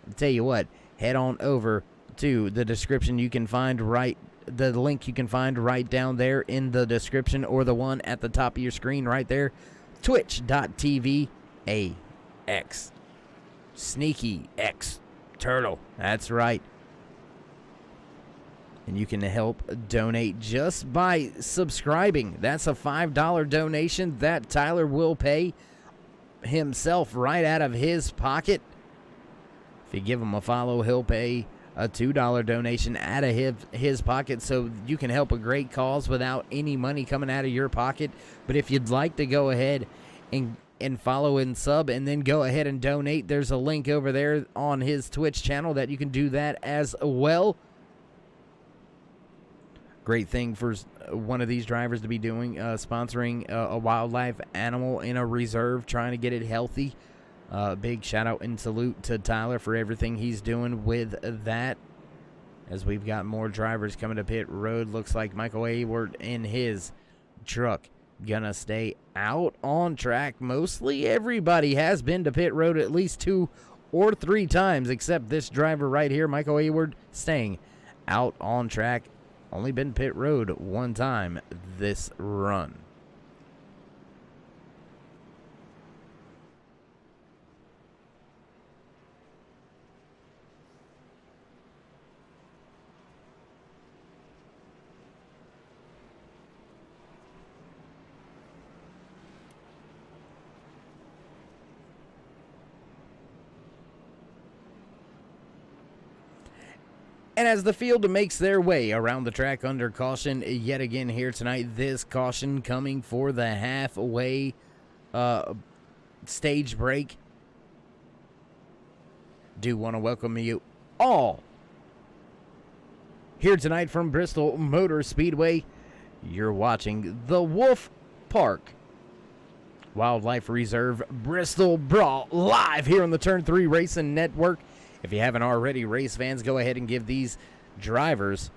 I'll tell you what, head on over to the description. You can find the link you can find right down there in the description, or the one at the top of your screen right there. Twitch.tv AX Sneaky X Turtle. That's right. And you can help donate just by subscribing. That's a $5 donation that Tyler will pay himself right out of his pocket. If you give him a follow, he'll pay a $2 donation out of his pocket, so you can help a great cause without any money coming out of your pocket. But if you'd like to go ahead and follow and sub and then go ahead and donate, there's a link over there on his Twitch channel that you can do that as well. Great thing for one of these drivers to be doing, sponsoring a wildlife animal in a reserve, trying to get it healthy. Big shout out and salute to Tyler for everything he's doing with that. As we've got more drivers coming to pit road, looks like Michael Hayward in his truck gonna stay out on track. Mostly everybody has been to pit road at least 2 or 3 times, except this driver right here, Michael Hayward, staying out on track. Only been pit road 1 time this run. And as the field makes their way around the track under caution yet again here tonight, this caution coming for the halfway stage break. Do want to welcome you all here tonight from Bristol Motor Speedway. You're watching the Wolf Park Wildlife Reserve Bristol Brawl live here on the Turn 3 Racing Network. If you haven't already, race fans, go ahead and give these drivers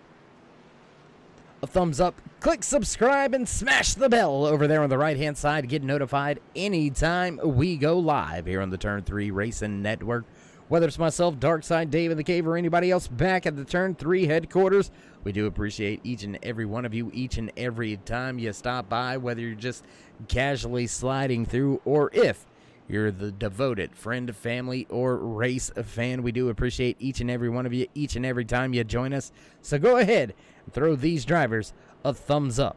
a thumbs up. Click subscribe and smash the bell over there on the right-hand side to get notified anytime we go live here on the Turn 3 Racing Network. Whether it's myself, Darkside, Dave in the Cave, or anybody else back at the Turn 3 headquarters, we do appreciate each and every one of you each and every time you stop by, whether you're just casually sliding through or if you're the devoted friend, family, or race fan. We do appreciate each and every one of you each and every time you join us. So go ahead and throw these drivers a thumbs up.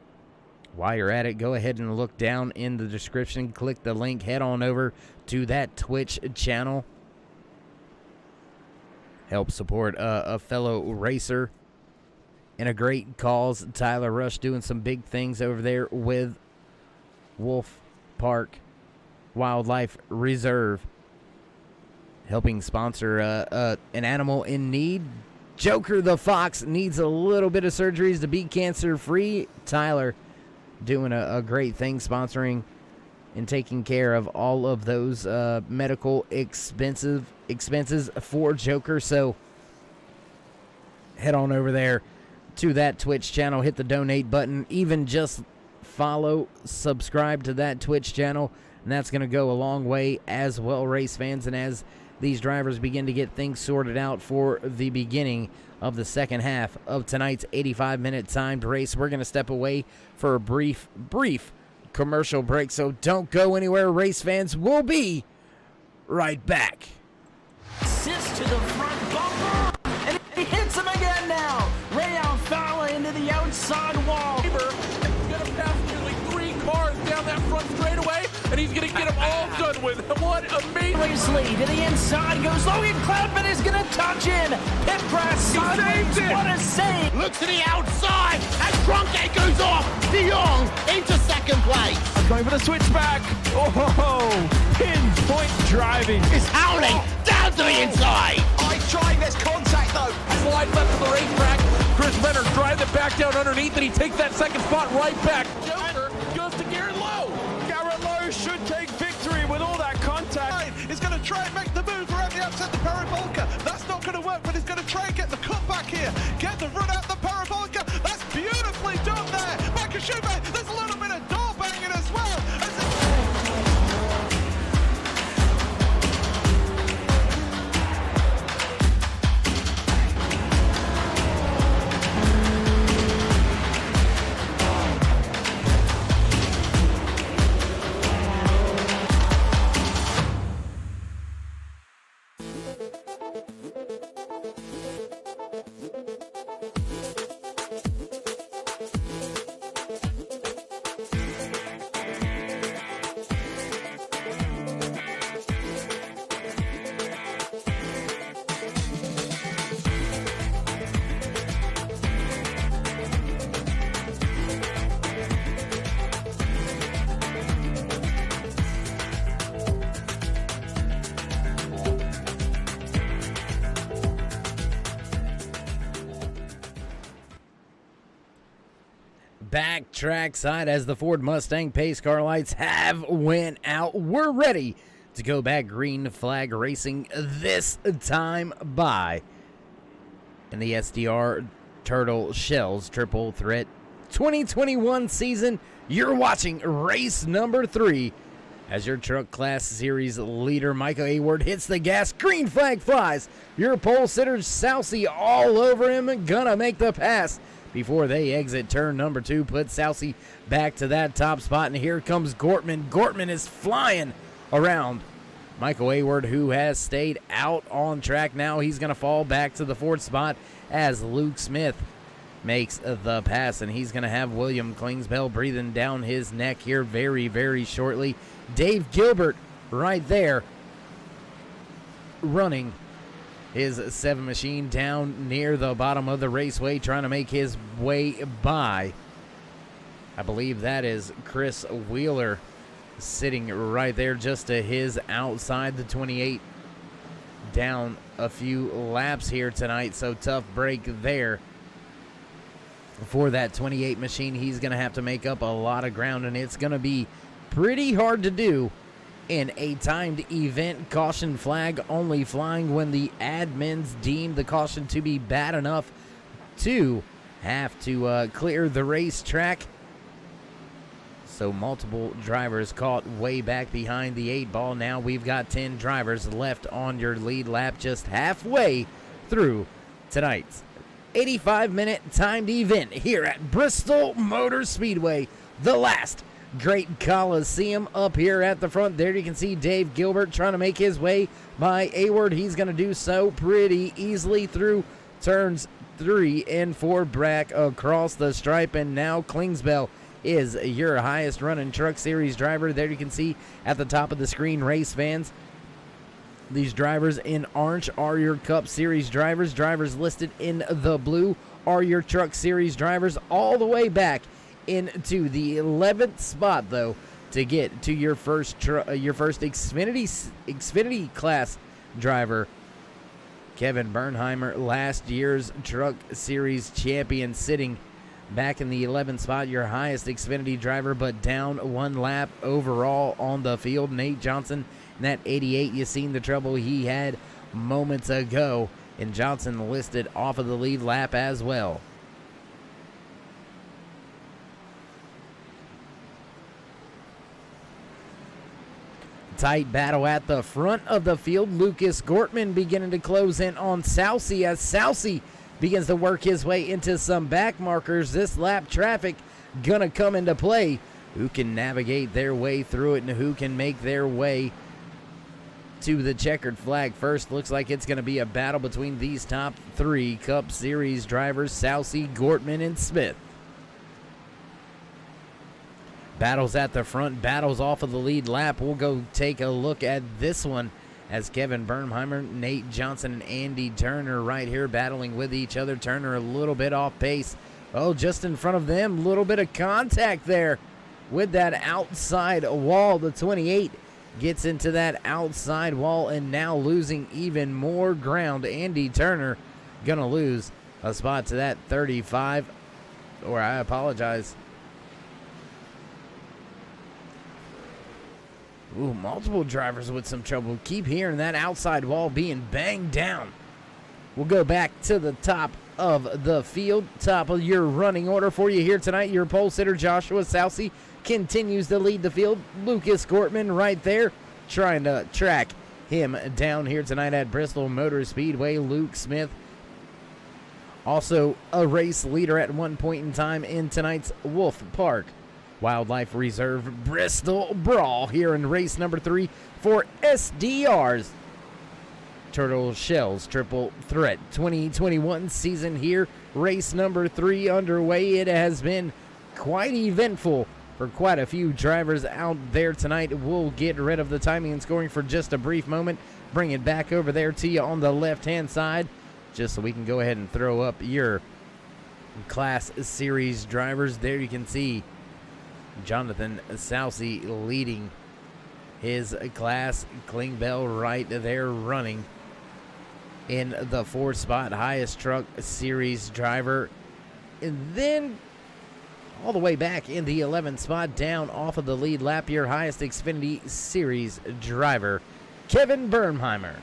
While you're at it, go ahead and look down in the description. Click the link. Head on over to that Twitch channel. Help support a fellow racer in a great cause. Tyler Rush doing some big things over there with Wolf Park Wildlife Reserve, helping sponsor an animal in need. Joker the Fox needs a little bit of surgeries to be cancer free. Tyler doing a great thing, sponsoring and taking care of all of those medical expenses for Joker. So head on over there to that Twitch channel, hit the donate button, even just follow, subscribe to that Twitch channel. And that's going to go a long way as well, race fans. And as these drivers begin to get things sorted out for the beginning of the second half of tonight's 85-minute timed race, we're going to step away for a brief commercial break. So don't go anywhere, race fans. We'll be right back. Assist to the front bumper, and he hits him again now. Ray Alfala into the outside wall. He's going to pass nearly 3 cars down that front straightaway, and he's going to get them all done with. What amazing. Lee to the inside goes Logan Cloudman is going to touch in. Pit press sideways. What a save. Look to the outside as Cronkite goes off. De Jong into second place. Going for the switchback. Oh, pinpoint driving. Is howling down to the inside. I tried this contact though. Slide left to the racetrack. Chris Benner drives it back down underneath, and he takes that second spot right back. Joker goes to Garrett Lowe. Garrett Lowe should take victory with all that contact. He's going to try and make the move around the outside the parabolica. That's not going to work, but he's going to try and get the cut back here. Get the run out the parabolica. That's beautifully done there. Michael Schubert, there's a little bit of door banging as well. back trackside as the Ford Mustang pace car lights have went out. We're ready to go back green flag racing this time by in the SDR Turtle Shells Triple Threat 2021 season. You're watching race number 3 as your truck class series leader Michael Hayward hits the gas. Green flag flies. Your pole sitter Sousey all over him, gonna make the pass before they exit turn number 2. Put Sousey back to that top spot, and here comes Gortman. Gortman is flying around Michael Hayward, who has stayed out on track. Now he's gonna fall back to the 4th spot as Luke Smith makes the pass, and he's going to have William Klingsbell breathing down his neck here very, very shortly. Dave Gilbert right there running his 7 machine down near the bottom of the raceway, trying to make his way by. I believe that is Chris Wheeler sitting right there just to his outside. The 28 down a few laps here tonight, so tough break there for that 28 machine. He's going to have to make up a lot of ground, and it's going to be pretty hard to do in a timed event. Caution flag only flying when the admins deem the caution to be bad enough to have to clear the racetrack. So multiple drivers caught way back behind the 8 ball. Now we've got 10 drivers left on your lead lap, just halfway through tonight's 85-minute timed event here at Bristol Motor Speedway, the last great Coliseum. Up here at the front there, you can see Dave Gilbert trying to make his way by Hayward. He's going to do so pretty easily through turns 3 and 4 back across the stripe, and now Klingsbell is your highest running truck series driver. There you can see at the top of the screen, race fans. These drivers in orange are your Cup Series drivers. Drivers listed in the blue are your Truck Series drivers, all the way back into the 11th spot, though, to get to your first Xfinity class driver, Kevin Bernheimer, last year's Truck Series champion, sitting back in the 11th spot, your highest Xfinity driver, but down 1 lap overall on the field. Nate Johnson, in that 88, you seen the trouble he had moments ago, and Johnson listed off of the lead lap as well. Tight battle at the front of the field. Lucas Gortman beginning to close in on Sousey as Sousey begins to work his way into some back markers. This lap traffic gonna come into play. Who can navigate their way through it and who can make their way to the checkered flag first? Looks like it's going to be a battle between these top 3 Cup Series drivers, Sousey, Gortman, and Smith. Battles at the front, battles off of the lead lap. We'll go take a look at this one as Kevin Bernheimer, Nate Johnson, and Andy Turner right here battling with each other. Turner a little bit off pace. Oh, just in front of them, a little bit of contact there with that outside wall. The 28 gets into that outside wall and now losing even more ground. Andy Turner gonna lose a spot to that 35, or I apologize. Ooh, multiple drivers with some trouble. Keep hearing that outside wall being banged down. We'll go back to the top of the field. Top of your running order for you here tonight. Your pole sitter Joshua Sousey continues to lead the field. Lucas Gortman right there trying to track him down here tonight at Bristol Motor Speedway. Luke Smith, also a race leader at one point in time in tonight's Wolf Park Wildlife Reserve Bristol Brawl here in race number 3 for SDR's Turtle Shells Triple Threat 2021 season here. Race number 3 underway. It has been quite eventful for quite a few drivers out there tonight. We'll get rid of the timing and scoring for just a brief moment. Bring it back over there to you on the left-hand side, just so we can go ahead and throw up your Class Series drivers. There you can see Jonathan Sousey leading his class. Klingsbell right there running in the 4th spot, highest Truck Series driver. And then all the way back in the 11th spot, down off of the lead lap, your highest Xfinity Series driver, Kevin Bernheimer.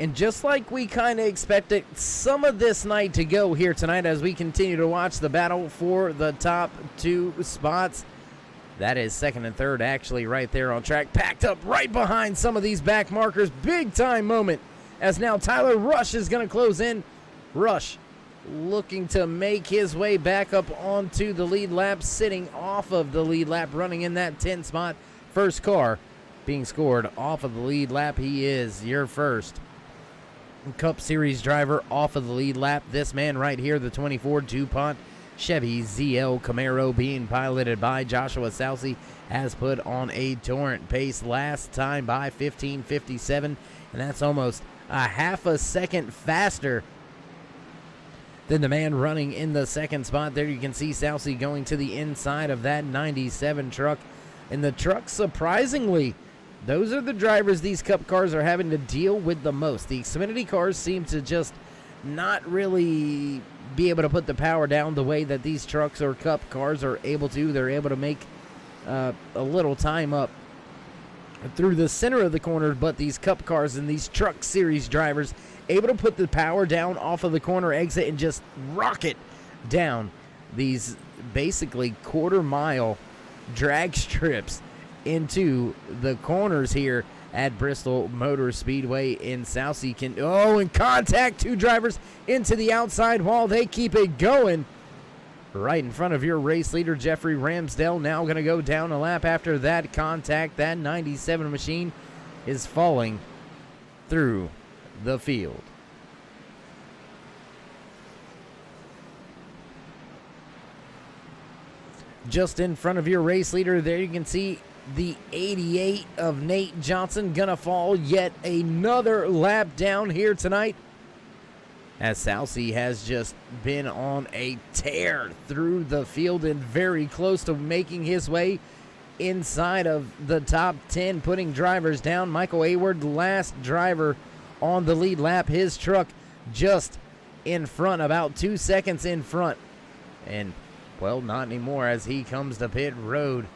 And just like we kind of expected some of this night to go here tonight as we continue to watch the battle for the top 2 spots. That is second and third actually right there on track. Packed up right behind some of these back markers. Big time moment as now Tyler Rush is going to close in. Rush looking to make his way back up onto the lead lap, sitting off of the lead lap, running in that 10 spot. First car being scored off of the lead lap. He is your first Cup Series driver off of the lead lap. This man right here, the 24 DuPont Chevy ZL Camaro, being piloted by Joshua Soucy, has put on a torrent pace last time by 15:57, and that's almost a half a second faster than the man running in the second spot. There you can see Soucy going to the inside of that 97 truck, and the truck, surprisingly, those are the drivers these Cup cars are having to deal with the most. The Xfinity cars seem to just not really be able to put the power down the way that these trucks or Cup cars are able to. They're able to make a little time up through the center of the corner, but these Cup cars and these Truck Series drivers able to put the power down off of the corner exit and just rocket down these basically quarter-mile drag strips into the corners here at Bristol Motor Speedway in Soucy. And contact, 2 drivers into the outside wall. They keep it going right in front of your race leader, Jeffrey Ramsdell. Now going to go down a lap after that contact. That 97 machine is falling through the field. Just in front of your race leader, there you can see the 88 of Nate Johnson gonna fall yet another lap down here tonight, as Soucy has just been on a tear through the field and very close to making his way inside of the top 10, putting drivers down. Michael Hayward, last driver on the lead lap, his truck just in front, about 2 seconds in front, and well, not anymore as he comes to pit road.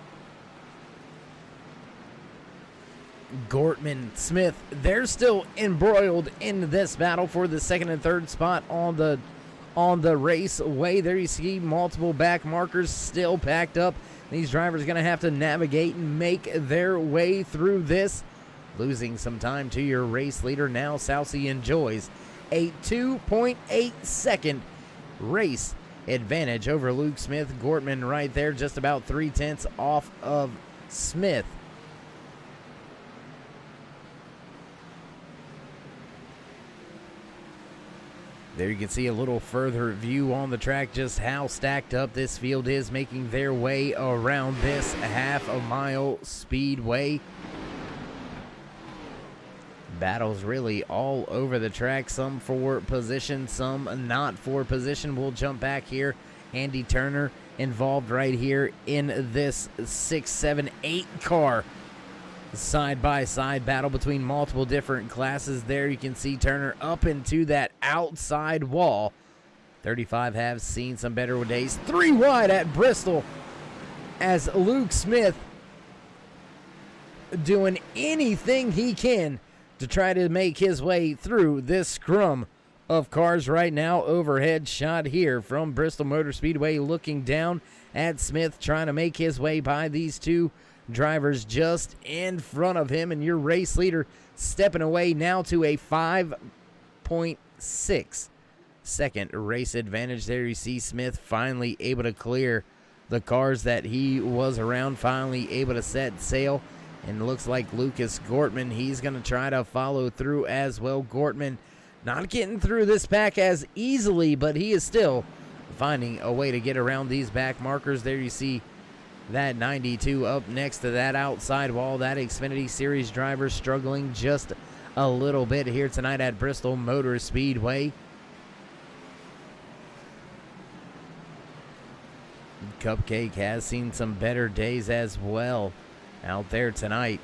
Gortman, Smith, they're still embroiled in this battle for the second and third spot on the raceway. There you see multiple back markers still packed up. These drivers are going to have to navigate and make their way through this, losing some time to your race leader. Now Soucy enjoys a 2.8 second race advantage over Luke Smith. Gortman right there, just about 3/10 off of Smith. There you can see a little further view on the track just how stacked up this field is, making their way around this half a mile speedway. Battles really all over the track, some for position, some not for position. We'll jump back here. Andy Turner involved right here in this 6, 7, 8 car side-by-side battle between multiple different classes. There you can see Turner up into that outside wall. 35 have seen some better days. 3 wide at Bristol as Luke Smith doing anything he can to try to make his way through this scrum of cars right now. Overhead shot here from Bristol Motor Speedway, looking down at Smith, trying to make his way by these 2 drivers just in front of him, and your race leader stepping away now to a 5.6 second race advantage. There you see Smith finally able to clear the cars that he was around, finally able to set sail, and looks like Lucas Gortman, he's going to try to follow through as well. Gortman not getting through this pack as easily, but he is still finding a way to get around these back markers. There you see that 92 up next to that outside wall. That Xfinity Series driver struggling just a little bit here tonight at Bristol Motor Speedway. Cupcake has seen some better days as well out there tonight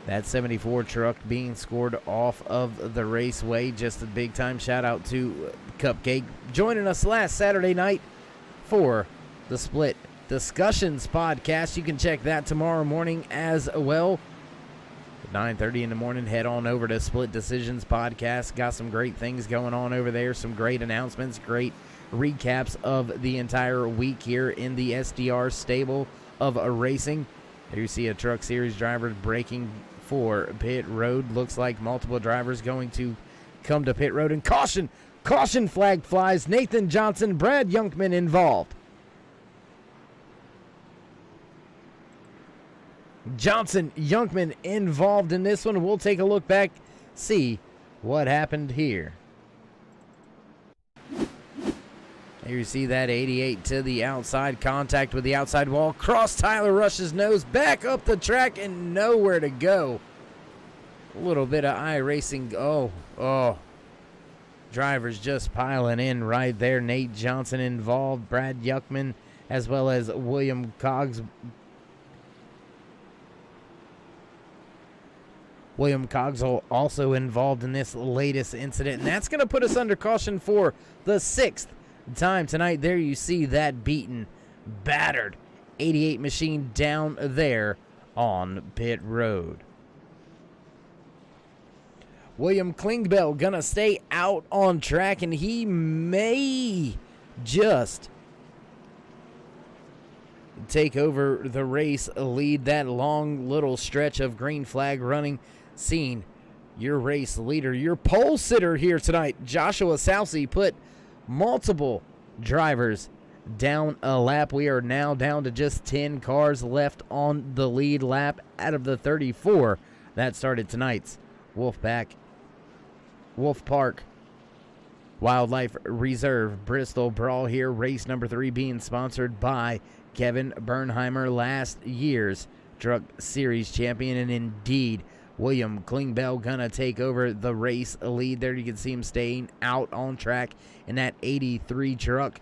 That 74 truck being scored off of the raceway. Just a big time shout out to Cupcake joining us last Saturday night for the Split Discussions podcast. You can check that tomorrow morning as well. At 9:30 in the morning, head on over to Split Decisions podcast. Got some great things going on over there. Some great announcements, great recaps of the entire week here in the SDR stable of racing. There you see a Truck Series driver braking for pit road. Looks like multiple drivers going to come to pit road. And caution flag flies. Nathan Johnson, Brad Youngman involved. Johnson, Youngman involved in this one. We'll take a look back, see what happened here. Here you see that 88 to the outside, contact with the outside wall, cross Tyler Rush's nose, back up the track, and nowhere to go. A little bit of iRacing. Oh. Drivers just piling in right there. Nate Johnson involved, Brad Yuckman, as well as William Cogs. William Cogswell also involved in this latest incident, and that's going to put us under caution for the 6th time tonight. There you see that beaten, battered 88 machine down there on pit road. William Klingbell gonna stay out on track, and he may just take over the race lead. That long little stretch of green flag running, seeing your race leader, your pole sitter here tonight, Joshua Sousey, put multiple drivers down a lap. We are now down to just 10 cars left on the lead lap out of the 34 that started tonight's Wolf Park Wildlife Reserve Bristol Brawl here. Race number 3 being sponsored by Kevin Bernheimer, last year's Truck Series champion, and indeed William Klingbell gonna take over the race lead. There you can see him staying out on track in that 83 truck.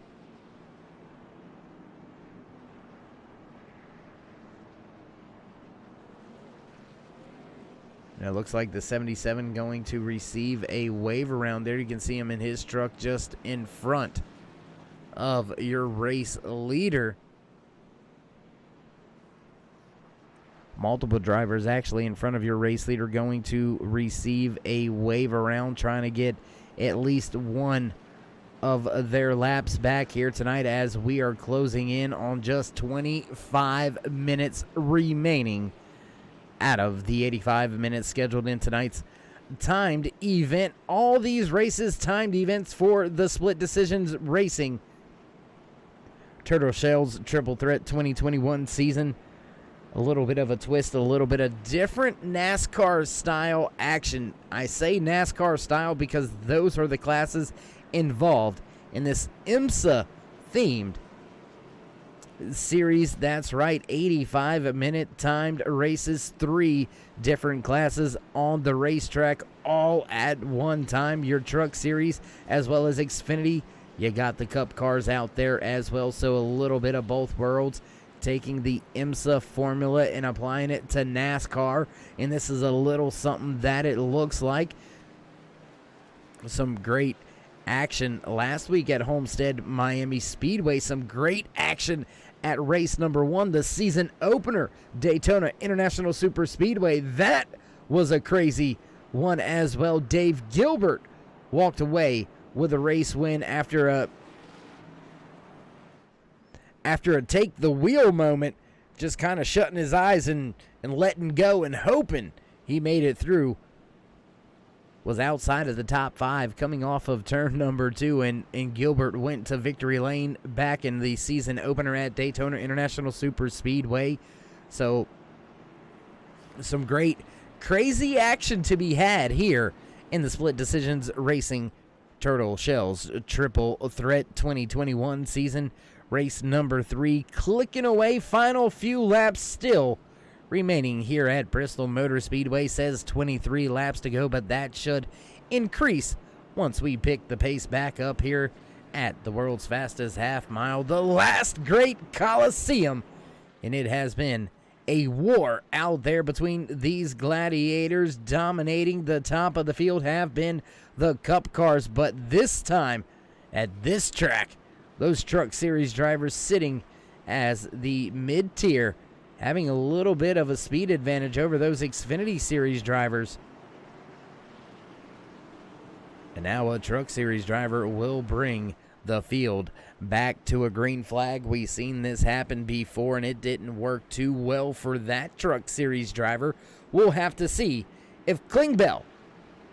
And it looks like the 77 going to receive a wave around there. You can see him in his truck just in front of your race leader. Multiple drivers actually in front of your race leader going to receive a wave around, trying to get at least one of their laps back here tonight as we are closing in on just 25 minutes remaining out of the 85 minutes scheduled in tonight's timed event. All these races timed events for the Split Decisions Racing Turtle Shells Triple Threat 2021 season. A little bit of a twist, a little bit of different NASCAR style action. I say NASCAR style because those are the classes involved in this IMSA themed series. That's right, 85-minute timed races, 3 different classes on the racetrack all at one time. Your Truck Series as well as Xfinity. You got the Cup cars out there as well, so a little bit of both worlds, taking the IMSA formula and applying it to NASCAR. And this is a little something that it looks like. Some great action last week at Homestead Miami Speedway. Some great action at race number 1, the season opener, Daytona International Super Speedway. That was a crazy one as well. Dave Gilbert walked away with a race win after a take the wheel moment, just kind of shutting his eyes and letting go and hoping he made it through. Was outside of the top 5 coming off of turn number 2, and Gilbert went to victory lane back in the season opener at Daytona International Super Speedway. So some great crazy action to be had here in the Split Decisions Racing Turtle Shells Triple Threat 2021 season. Race number 3 clicking away, final few laps still remaining here at Bristol Motor Speedway. Says 23 laps to go, but that should increase once we pick the pace back up here at the world's fastest half mile, the last great Coliseum, and it has been a war out there between these gladiators. Dominating the top of the field have been the Cup cars, but this time at this track, those Truck Series drivers sitting as the mid-tier, having a little bit of a speed advantage over those Xfinity Series drivers. And now a Truck Series driver will bring the field back to a green flag. We've seen this happen before, and it didn't work too well for that Truck Series driver. We'll have to see if Klingbeil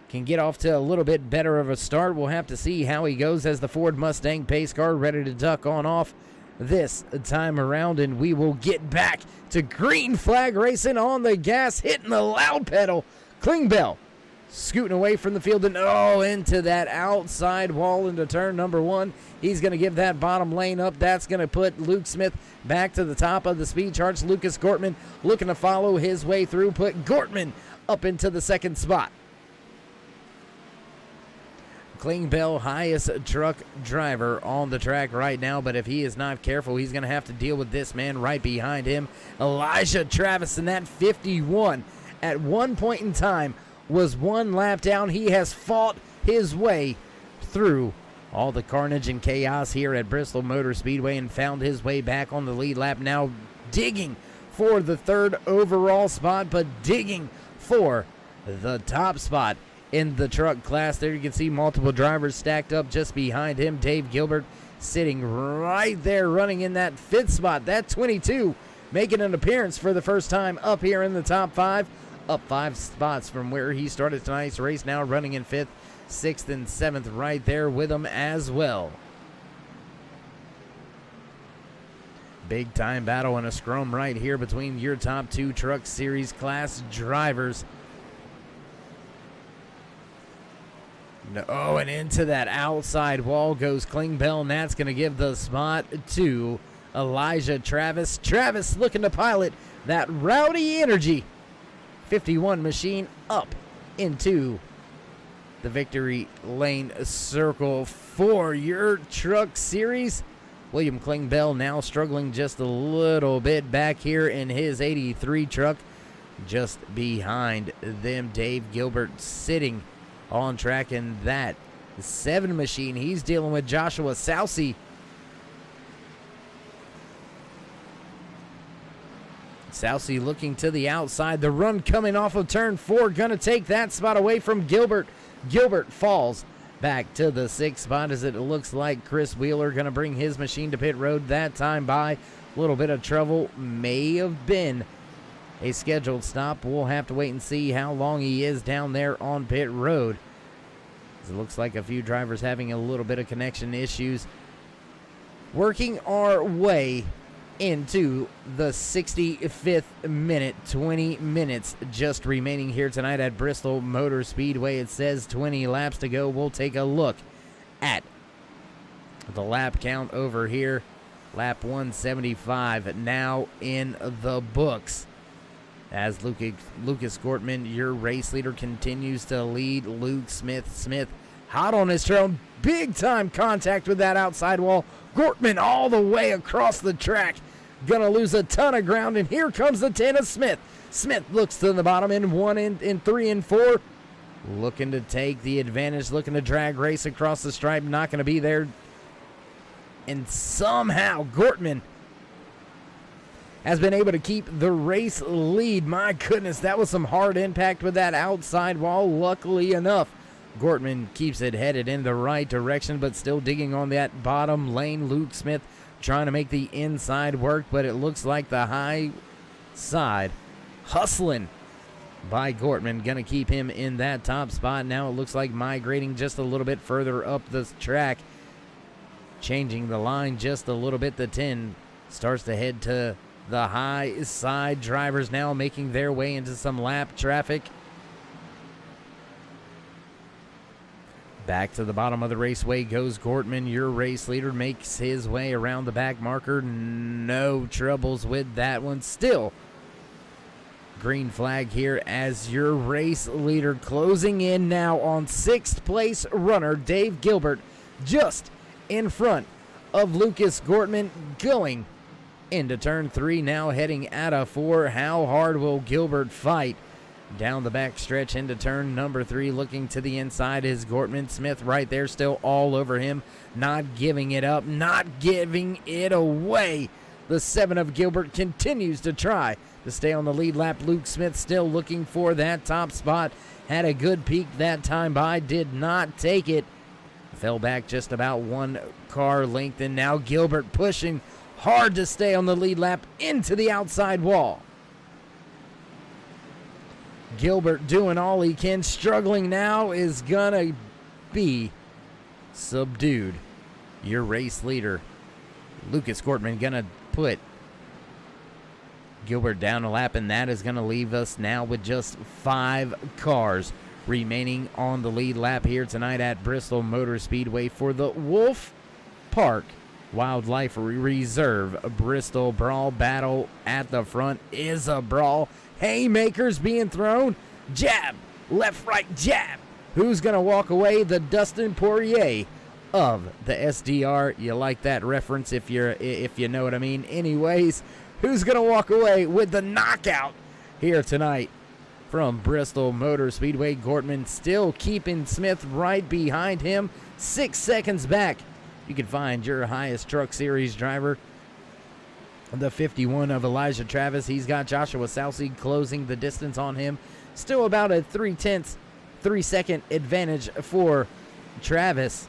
can get off to a little bit better of a start. We'll have to see how he goes as the Ford Mustang pace car ready to duck on off this time around, and we will get back to green flag racing on the gas, hitting the loud pedal. Klingbeil scooting away from the field and into that outside wall into turn number 1. He's going to give that bottom lane up. That's going to put Luke Smith back to the top of the speed charts. Lucas Gortman looking to follow his way through, put Gortman up into the second spot. Klingbeil, highest truck driver on the track right now, but if he is not careful, he's going to have to deal with this man right behind him. Elijah Travis in that 51 at one point in time was one lap down. He has fought his way through all the carnage and chaos here at Bristol Motor Speedway and found his way back on the lead lap, now digging for the third overall spot, but digging for the top spot in the truck class. There you can see multiple drivers stacked up just behind him. Dave Gilbert sitting right there running in that 5th spot. That 22 making an appearance for the first time up here in the top 5. Up 5 spots from where he started tonight's race, now running in 5th, 6th, and 7th right there with him as well. Big time battle and a scrum right here between your top 2 Truck Series class drivers. Oh, and into that outside wall goes Klingbeil, and that's going to give the spot to Elijah Travis. Travis looking to pilot that Rowdy Energy 51 machine up into the victory lane circle for your Truck Series. William Klingbeil now struggling just a little bit back here in his 83 truck. Just behind them, Dave Gilbert sitting on track in that 7 machine. He's dealing with Joshua Sousey. Sousey looking to the outside. The run coming off of turn 4. Going to take that spot away from Gilbert. Gilbert falls back to the 6th spot as it looks like Chris Wheeler going to bring his machine to pit road that time by. A little bit of trouble. May have been a scheduled stop. We'll have to wait and see how long he is down there on pit road. It looks like a few drivers having a little bit of connection issues. Working our way into the 65th minute. 20 minutes just remaining here tonight at Bristol Motor Speedway. It says 20 laps to go. We'll take a look at the lap count over here. Lap 175 now in the books, as Lucas Gortman, your race leader, continues to lead Luke Smith. Smith hot on his trail. Big time contact with that outside wall. Gortman all the way across the track. Gonna lose a ton of ground, and here comes the 10 of Smith. Smith looks to the bottom in 1 and 3 and 4. Looking to take the advantage, looking to drag race across the stripe. Not gonna be there. And somehow Gortman has been able to keep the race lead. My goodness, that was some hard impact with that outside wall. Luckily enough, Gortman keeps it headed in the right direction, but still digging on that bottom lane. Luke Smith trying to make the inside work, but it looks like the high side hustling by Gortman. Going to keep him in that top spot. Now it looks like migrating just a little bit further up the track. Changing the line just a little bit. The 10 starts to head to the high side. Drivers now making their way into some lap traffic. Back to the bottom of the raceway goes Gortman. Your race leader makes his way around the back marker. No troubles with that one. Still green flag here as your race leader closing in now on 6th place runner Dave Gilbert, just in front of Lucas Gortman, going into turn 3, now heading out of 4. How hard will Gilbert fight? Down the back stretch into turn number 3, looking to the inside is Gortman. Smith right there, still all over him, not giving it up, not giving it away. The 7 of Gilbert continues to try to stay on the lead lap. Luke Smith still looking for that top spot. Had a good peek that time by, did not take it. Fell back just about 1 car length, and now Gilbert pushing hard to stay on the lead lap into the outside wall. Gilbert doing all he can, struggling now, is gonna be subdued. Your race leader, Lucas Gortman, gonna put Gilbert down a lap, and that is gonna leave us now with just 5 cars remaining on the lead lap here tonight at Bristol Motor Speedway for the Wolf Park Wildlife Reserve Bristol Brawl. Battle at the front is a brawl. Haymakers being thrown. Jab, left, right, jab. Who's going to walk away? The Dustin Poirier of the SDR. You like that reference if you know what I mean. Anyways, who's going to walk away with the knockout here tonight from Bristol Motor Speedway? Gortman still keeping Smith right behind him, 6 seconds back. You can find your highest Truck Series driver, the 51 of Elijah Travis. He's got Joshua Salcy closing the distance on him. Still about a 3/10 advantage for Travis.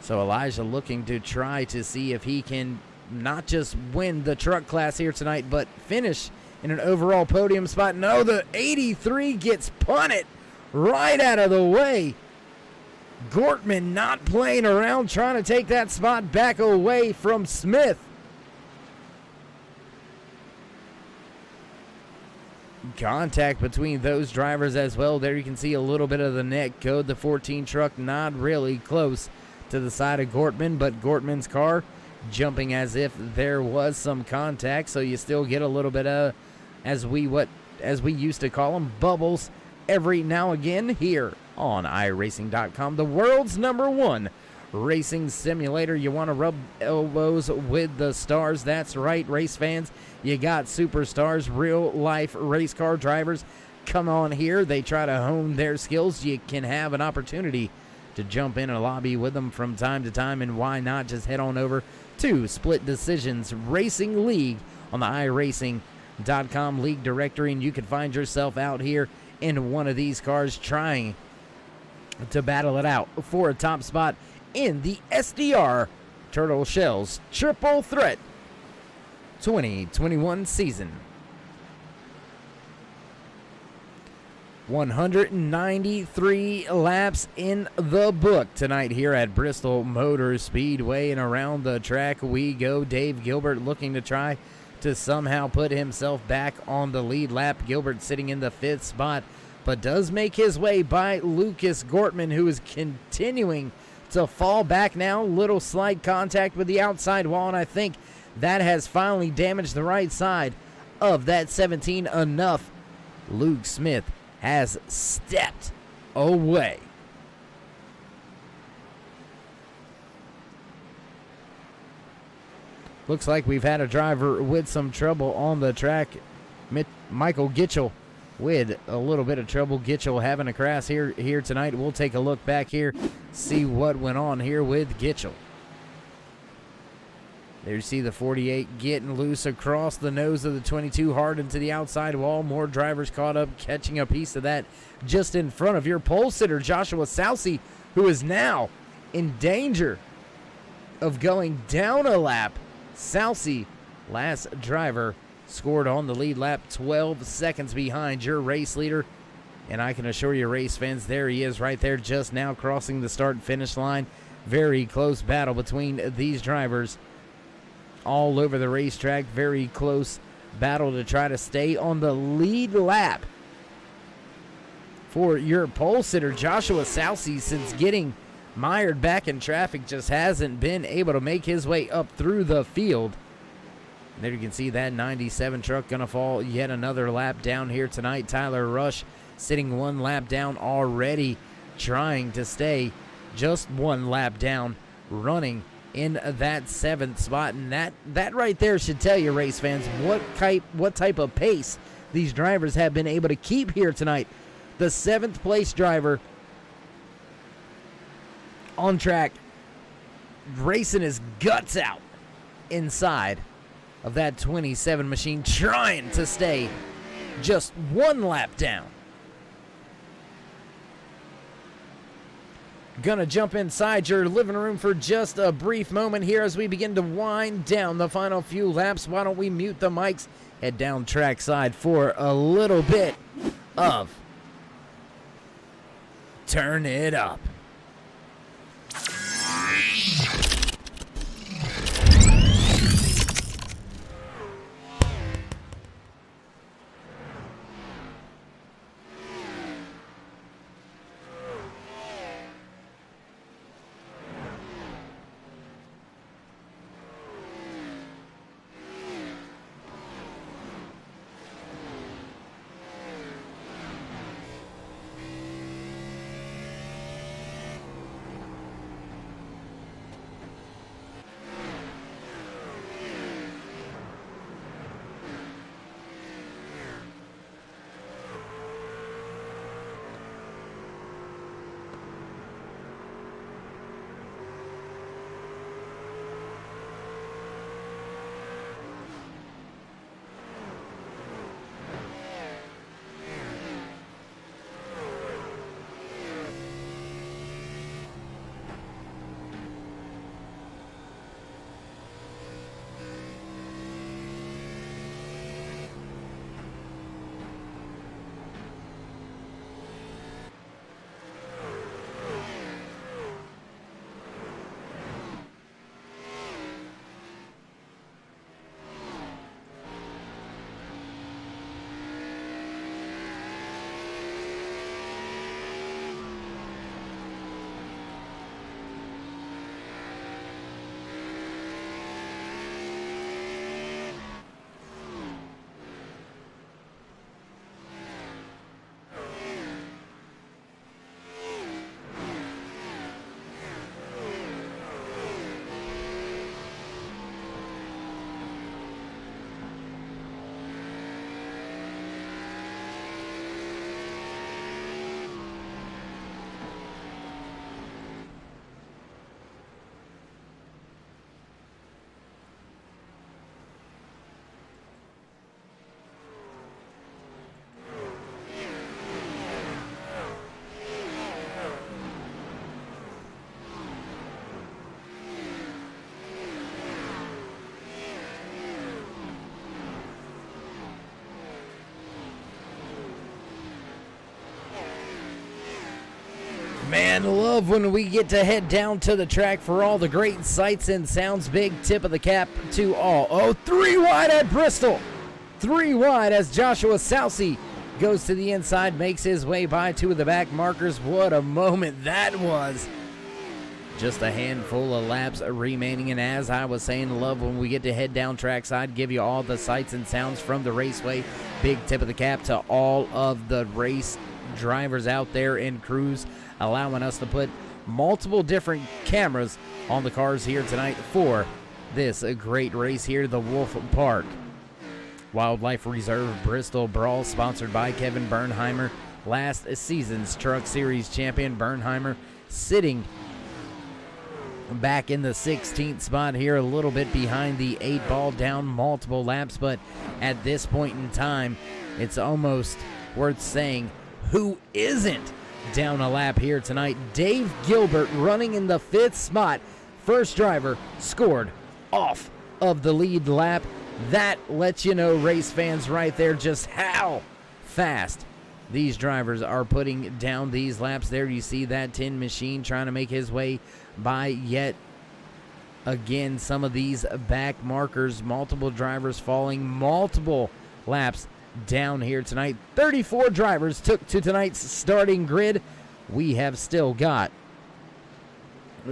So Elijah looking to try to see if he can not just win the truck class here tonight, but finish in an overall podium spot. No, the 83 gets punted right out of the way. Gortman not playing around, trying to take that spot back away from Smith. Contact between those drivers as well. There you can see a little bit of the net code. The 14 truck not really close to the side of Gortman, but Gortman's car jumping as if there was some contact. So you still get a little bit of, as we used to call them, bubbles every now and again here on iRacing.com, the world's #1 racing simulator. You want to rub elbows with the stars? That's right, race fans. You got superstars, real life race car drivers come on here. They try to hone their skills. You can have an opportunity to jump in a lobby with them from time to time, and why not just head on over to Split Decisions Racing League on the iRacing.com league directory, and you can find yourself out here in one of these cars trying to battle it out for a top spot in the SDR Turtle Shells Triple Threat 2021 season. 193 laps in the book tonight here at Bristol Motor Speedway, and around the track we go. Dave Gilbert looking to try to somehow put himself back on the lead lap. Gilbert sitting in the 5th spot, but does make his way by Lucas Gortman, who is continuing to fall back now. Little slight contact with the outside wall, and I think that has finally damaged the right side of that 17 enough. Luke Smith has stepped away. Looks like we've had a driver with some trouble on the track. Michael Gitchell with a little bit of trouble. Gitchell having a crash here tonight. We'll take a look back here, see what went on here with Gitchell. There you see the 48 getting loose across the nose of the 22, hard into the outside wall. More drivers caught up, catching a piece of that just in front of your pole sitter, Joshua Salcy, who is now in danger of going down a lap. Salcy, last driver, scored on the lead lap, 12 seconds behind your race leader. And I can assure you, race fans, there he is right there just now crossing the start and finish line. Very close battle between these drivers all over the racetrack. Very close battle to try to stay on the lead lap for your pole sitter, Joshua Salcy, since getting mired back in traffic, just hasn't been able to make his way up through the field. There you can see that 97 truck gonna fall yet another lap down here tonight. Tyler Rush sitting 1 lap down already, trying to stay just 1 lap down, running in that 7th spot. And that right there should tell you, race fans, what type of pace these drivers have been able to keep here tonight. The 7th place driver on track, racing his guts out inside of that 27 machine, trying to stay just one lap down. Gonna jump inside your living room for just a brief moment here as we begin to wind down the final few laps. Why don't we mute the mics, head down trackside for a little bit of Turn It Up. Man, love when we get to head down to the track for all the great sights and sounds. Big tip of the cap to all. Oh, 3 wide at Bristol. 3 wide as Joshua Sousey goes to the inside, makes his way by 2 of the back markers. What a moment that was. Just a handful of laps remaining, and as I was saying, love when we get to head down trackside, give you all the sights and sounds from the raceway. Big tip of the cap to all of the race drivers out there and crews, allowing us to put multiple different cameras on the cars here tonight for this great race here, the Wolf Park Wildlife Reserve Bristol Brawl, sponsored by Kevin Bernheimer, last season's Truck Series champion. Bernheimer sitting back in the 16th spot here, a little bit behind the 8 ball, down multiple laps, but at this point in time, it's almost worth saying who isn't down a lap here tonight. Dave Gilbert running in the 5th spot. First driver scored off of the lead lap. That lets you know, race fans, right there, just how fast these drivers are putting down these laps. There you see that tin machine trying to make his way by yet again some of these back markers. Multiple drivers falling multiple laps down here tonight. 34 drivers took to tonight's starting grid. We have still got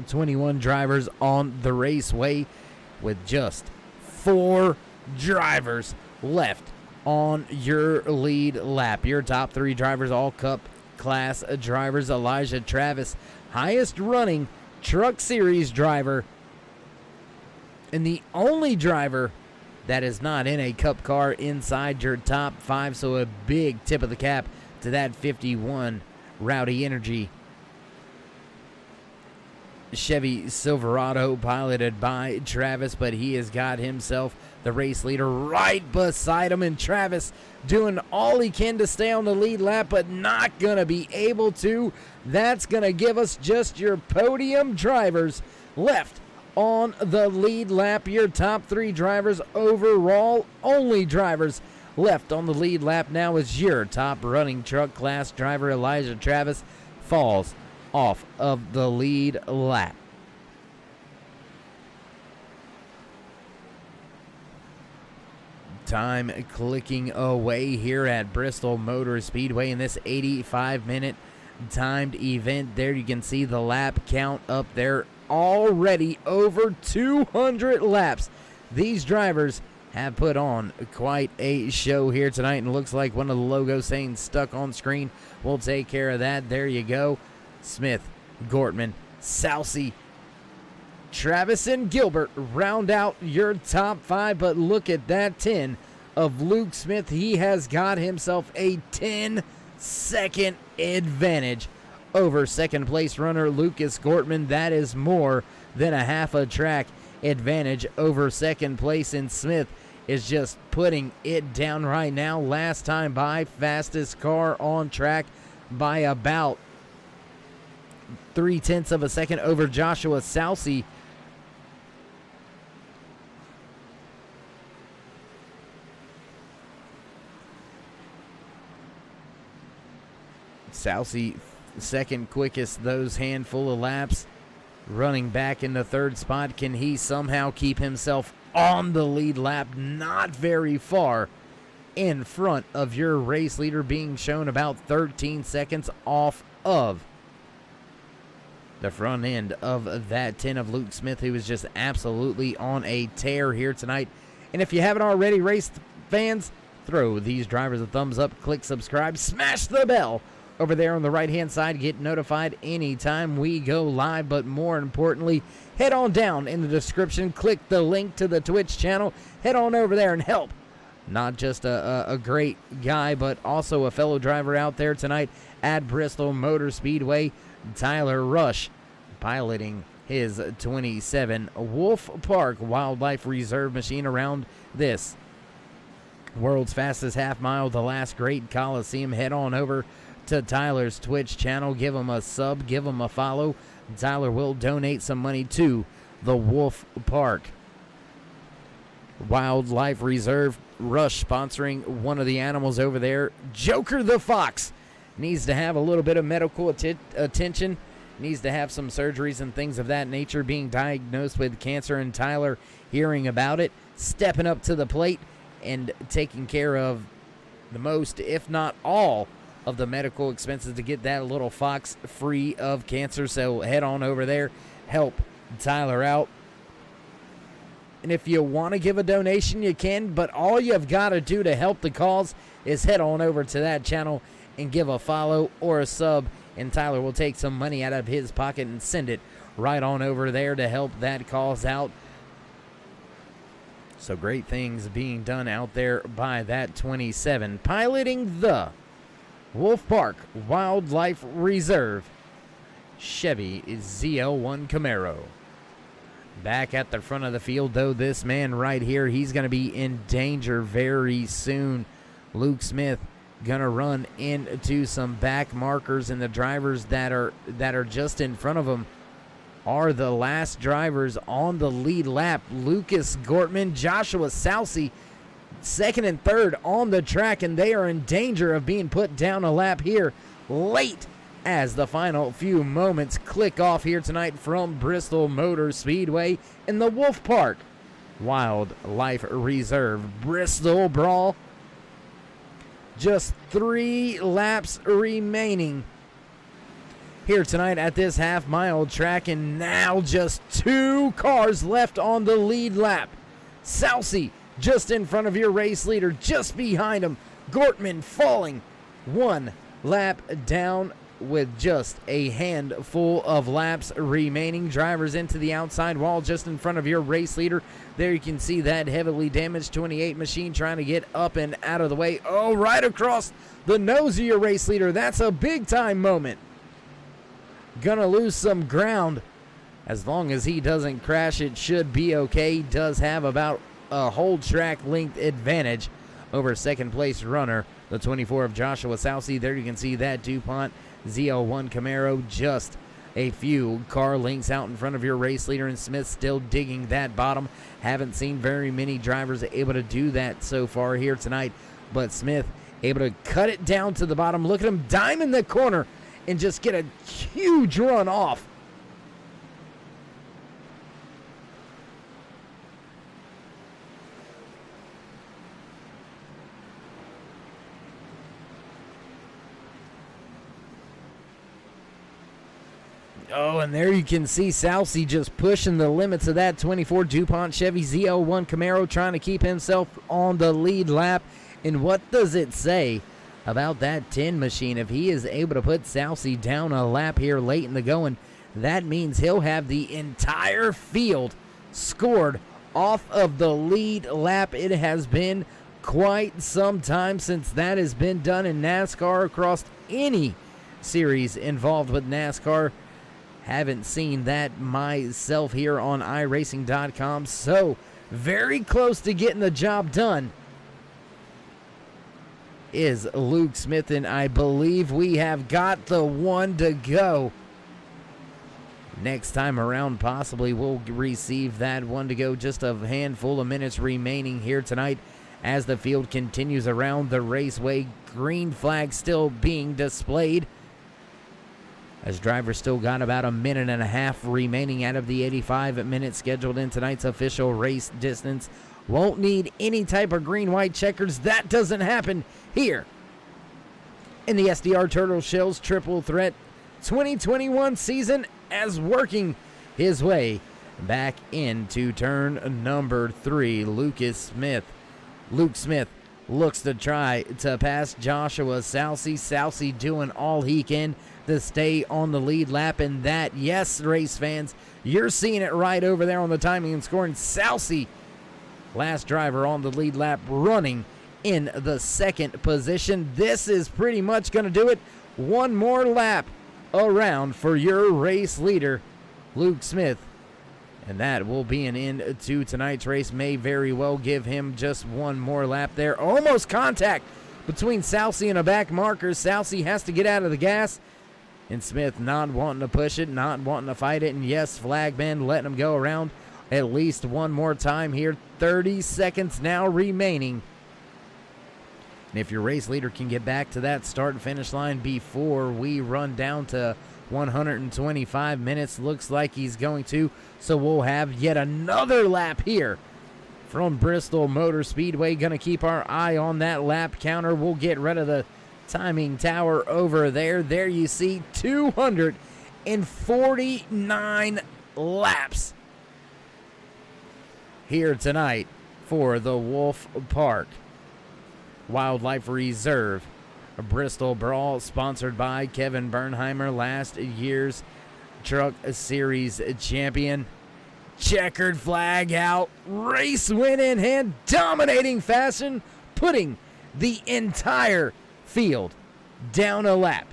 21 drivers on the raceway with just 4 drivers left on your lead lap. Your top 3 drivers, all Cup class drivers. Elijah Travis, highest running Truck Series driver and the only driver that is not in a Cup car inside your top 5. So a big tip of the cap to that 51 Rowdy Energy Chevy Silverado, piloted by Travis, but he has got himself the race leader right beside him, and Travis doing all he can to stay on the lead lap, but not going to be able to. That's going to give us just your podium drivers left on the lead lap. Your top 3 drivers overall, only drivers left on the lead lap now is your top running truck class driver, Elijah Travis, falls off of the lead lap. Time clicking away here at Bristol Motor Speedway in this 85-minute timed event. There you can see the lap count up there, already over 200 laps. These drivers have put on quite a show here tonight, and it looks like one of the logos saying stuck on screen will take care of that. There you go. Smith, Gortman, Sousey, Travis, and Gilbert round out your top 5, but look at that 10 of Luke Smith. He has got himself a 10-second advantage over second place runner Lucas Gortman. That is more than a half a track advantage over second place, and Smith is just putting it down right now. Last time by, fastest car on track by about 0.3 of a second over Joshua Sousey. Sousey second quickest those handful of laps, running back in the 3rd spot. Can he somehow keep himself on the lead lap? Not very far in front of your race leader, being shown about 13 seconds off of the front end of that 10 of Luke Smith, who is just absolutely on a tear here tonight. And if you haven't already, race fans, throw these drivers a thumbs up, click subscribe, smash the bell over there on the right-hand side, get notified anytime we go live. But more importantly, head on down in the description, click the link to the Twitch channel, head on over there and help not just a great guy, but also a fellow driver out there tonight at Bristol Motor Speedway, Tyler Rush, piloting his 27 Wolf Park Wildlife Reserve machine around this world's fastest half mile, the last great Coliseum. Head on over to Tyler's Twitch channel, give him a sub, give him a follow. Tyler will donate some money to the Wolf Park Wildlife Reserve. Rush sponsoring one of the animals over there. Joker the Fox needs to have a little bit of medical attention, needs to have some surgeries and things of that nature, being diagnosed with cancer, and Tyler, hearing about it, stepping up to the plate and taking care of the most, if not all, of the medical expenses to get that little fox free of cancer. So head on over there, help Tyler out. And if you want to give a donation, you can, but all you've got to do to help the cause is head on over to that channel and give a follow or a sub, and Tyler will take some money out of his pocket and send it right on over there to help that cause out. So great things being done out there by that 27, piloting the Wolf Park Wildlife Reserve Chevy ZL1 Camaro. Back at the front of the field, though, this man right here, he's going to be in danger very soon. Luke Smith gonna run into some back markers, and the drivers that are just in front of him are the last drivers on the lead lap. Lucas Gortman, Joshua Sousey, 2nd and 3rd on the track, and they are in danger of being put down a lap here late as the final few moments click off here tonight from Bristol Motor Speedway in the Wolf Park Wildlife Reserve Bristol Brawl. Just 3 laps remaining here tonight at this half-mile track, and now just 2 cars left on the lead lap. Sousey just in front of your race leader, just behind him. Gortman falling 1 lap down with just a handful of laps remaining. Drivers into the outside wall just in front of your race leader. There you can see that heavily damaged 28 machine trying to get up and out of the way. Oh, right across the nose of your race leader. That's a big time moment. Gonna lose some ground. As long as he doesn't crash, it should be okay. He does have about a whole track length advantage over second place runner, the 24 of Joshua Southey. There you can see that DuPont ZL1 Camaro just a few car lengths out in front of your race leader, and Smith still digging that bottom. Haven't seen very many drivers able to do that so far here tonight, but Smith able to cut it down to the bottom. Look at him diamond the corner and just get a huge run off. Oh, and there you can see Southey just pushing the limits of that 24 DuPont Chevy ZL1 Camaro, trying to keep himself on the lead lap. And what does it say about that 10 machine? If he is able to put Southey down a lap here late in the going, that means he'll have the entire field scored off of the lead lap. It has been quite some time since that has been done in NASCAR across any series involved with NASCAR. Haven't seen that myself here on iRacing.com, so very close to getting the job done is Luke Smith, and I believe we have got the one to go. Next time around, possibly we'll receive that one to go. Just a handful of minutes remaining here tonight as the field continues around the raceway. Green flag still being displayed, as drivers still got about a minute and a half remaining out of the 85 minutes scheduled in tonight's official race distance. Won't need any type of green-white checkers. That doesn't happen here in the SDR Turtle Shells Triple Threat 2021 season, as working his way back into turn number 3. Luke Smith looks to try to pass Joshua Southey. Southey doing all he can to stay on the lead lap, and that, yes, race fans, you're seeing it right over there on the timing and scoring. Southey, last driver on the lead lap, running in the second position. This is pretty much going to do it. One more lap around for your race leader, Luke Smith, and that will be an end to tonight's race. May very well give him just one more lap there. Almost contact between Southey and a back marker. Southey has to get out of the gas, and Smith not wanting to push it, not wanting to fight it. And yes, flagman letting him go around at least one more time here. 30 seconds now remaining. And if your race leader can get back to that start and finish line before we run down to 125 minutes, looks like he's going to. So we'll have yet another lap here from Bristol Motor Speedway. Going to keep our eye on that lap counter. We'll get rid of the timing tower over there. There you see 249 laps here tonight for the Wolf Park Wildlife Reserve Bristol Brawl, sponsored by Kevin Bernheimer, last year's Truck Series champion. Checkered flag out, race win in hand, dominating fashion, putting the entire field down a lap.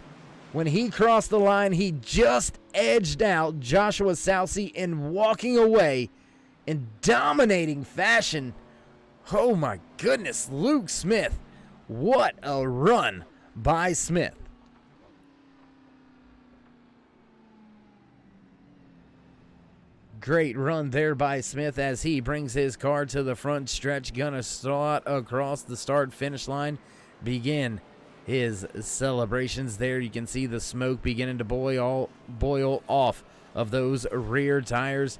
When he crossed the line, he just edged out Joshua Southey and walking away in dominating fashion. Oh my goodness, Luke Smith. What a run by Smith. Great run there by Smith as he brings his car to the front stretch. Gonna start across the start-finish line. Begin his celebrations there. You can see the smoke beginning to boil off of those rear tires.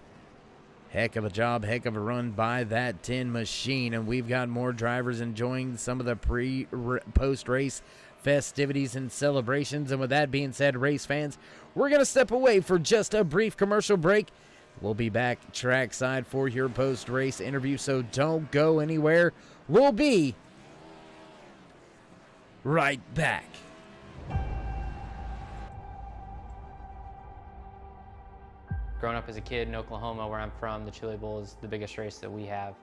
Heck of a job, heck of a run by that 10 machine. And we've got more drivers enjoying some of the post-race festivities and celebrations. And with that being said, race fans, we're going to step away for just a brief commercial break. We'll be back trackside for your post-race interview, so don't go anywhere. We'll be right back. Growing up as a kid in Oklahoma, where I'm from, the Chili Bowl is the biggest race that we have.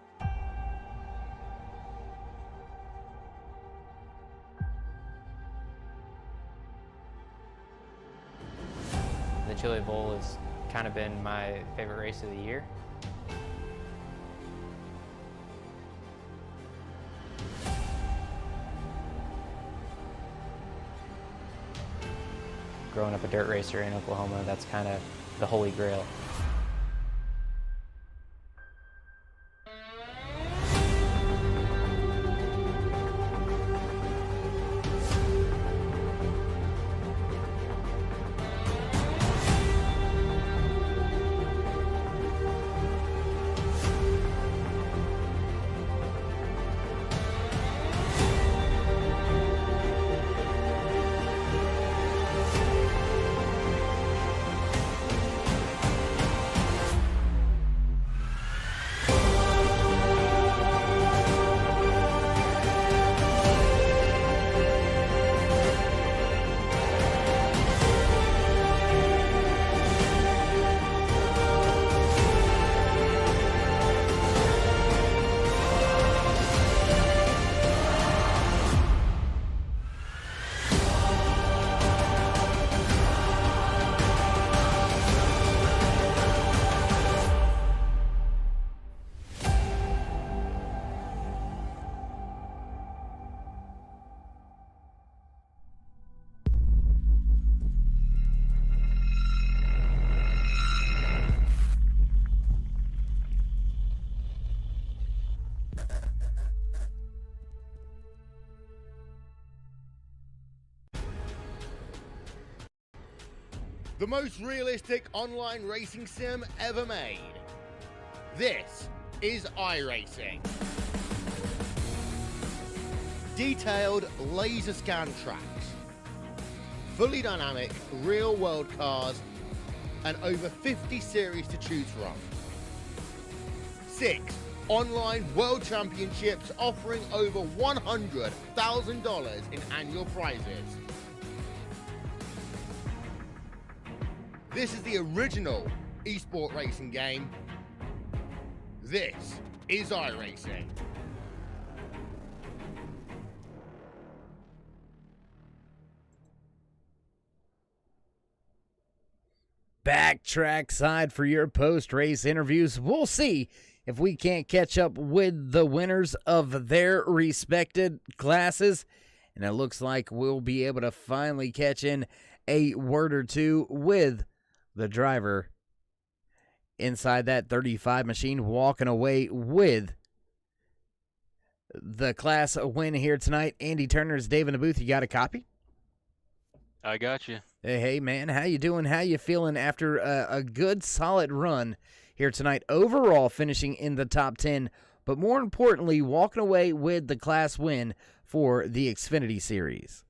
The Chili Bowl has kind of been my favorite race of the year. Growing up a dirt racer in Oklahoma, that's kind of the holy grail. The most realistic online racing sim ever made. This is iRacing. Detailed laser scan tracks, fully dynamic real world cars, and over 50 series to choose from. 6 online world championships offering over $100,000 in annual prizes. This is the original esport racing game. This is iRacing. Backtrack side for your post-race interviews. We'll see if we can't catch up with the winners of their respected classes. And it looks like we'll be able to finally catch in a word or two with the driver inside that 35 machine, walking away with the class win here tonight. Andy Turner's Dave in the booth. You got a copy? I got you. Hey, man, how you doing? How you feeling after a good, solid run here tonight? Overall, finishing in the top 10, but more importantly, walking away with the class win for the Xfinity Series.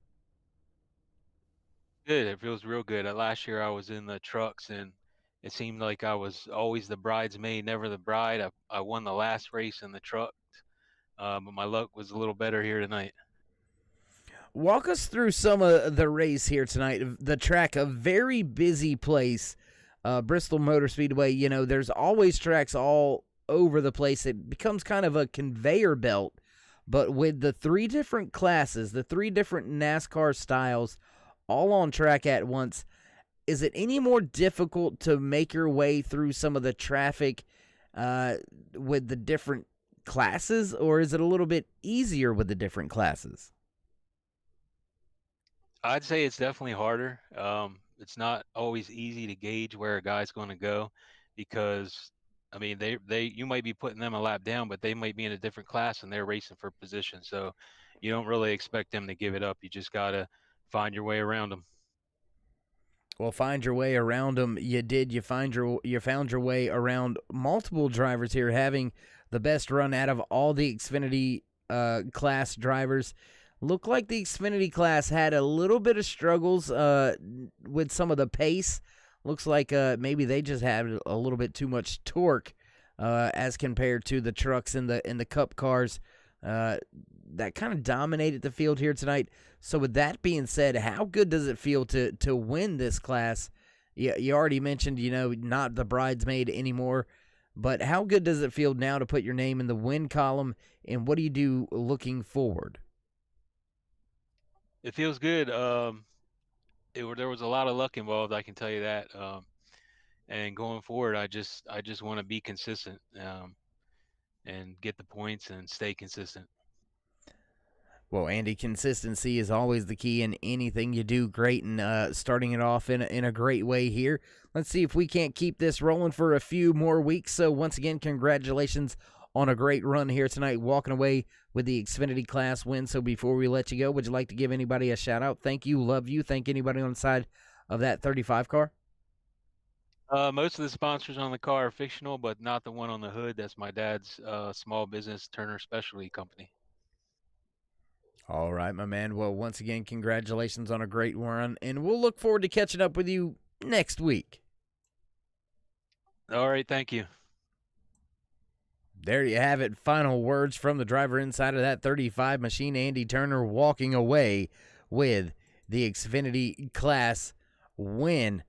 Good. It feels real good. Last year I was in the trucks, and it seemed like I was always the bridesmaid, never the bride. I won the last race in the truck, but my luck was a little better here tonight. Walk us through some of the race here tonight. The track, a very busy place, Bristol Motor Speedway. You know, there's always tracks all over the place. It becomes kind of a conveyor belt, but with the 3 different classes, the 3 different NASCAR styles, all on track at once, is it any more difficult to make your way through some of the traffic with the different classes, or is it a little bit easier with the different classes? I'd say it's definitely harder. It's not always easy to gauge where a guy's going to go, because I mean, you might be putting them a lap down, but they might be in a different class and they're racing for position. So you don't really expect them to give it up. You just got to find your way around them. Well, find your way around them. You did. You found your way around multiple drivers here, having the best run out of all the Xfinity class drivers. Looked like the Xfinity class had a little bit of struggles with some of the pace. Looks like maybe they just had a little bit too much torque as compared to the trucks in the Cup cars. That kind of dominated the field here tonight. So with that being said, how good does it feel to win this class You already mentioned, not the bridesmaid anymore, but how good does it feel now to put your name in the win column, and what do you do looking forward? It feels good. There was a lot of luck involved, I can tell you that. And going forward, I just want to be consistent, and get the points and stay consistent. Well, Andy, consistency is always the key in anything you do. Great, and starting it off in a great way here. Let's see if we can't keep this rolling for a few more weeks. So once again, congratulations on a great run here tonight, walking away with the Xfinity Class win. So before we let you go, would you like to give anybody a shout out? Thank you, love you. Thank anybody on the side of that 35 car. Most of the sponsors on the car are fictional, but not the one on the hood. That's my dad's small business, Turner Specialty Company. All right, my man. Well, once again, congratulations on a great run, and we'll look forward to catching up with you next week. All right, thank you. There you have it. Final words from the driver inside of that 35 machine, Andy Turner, walking away with the Xfinity Class win,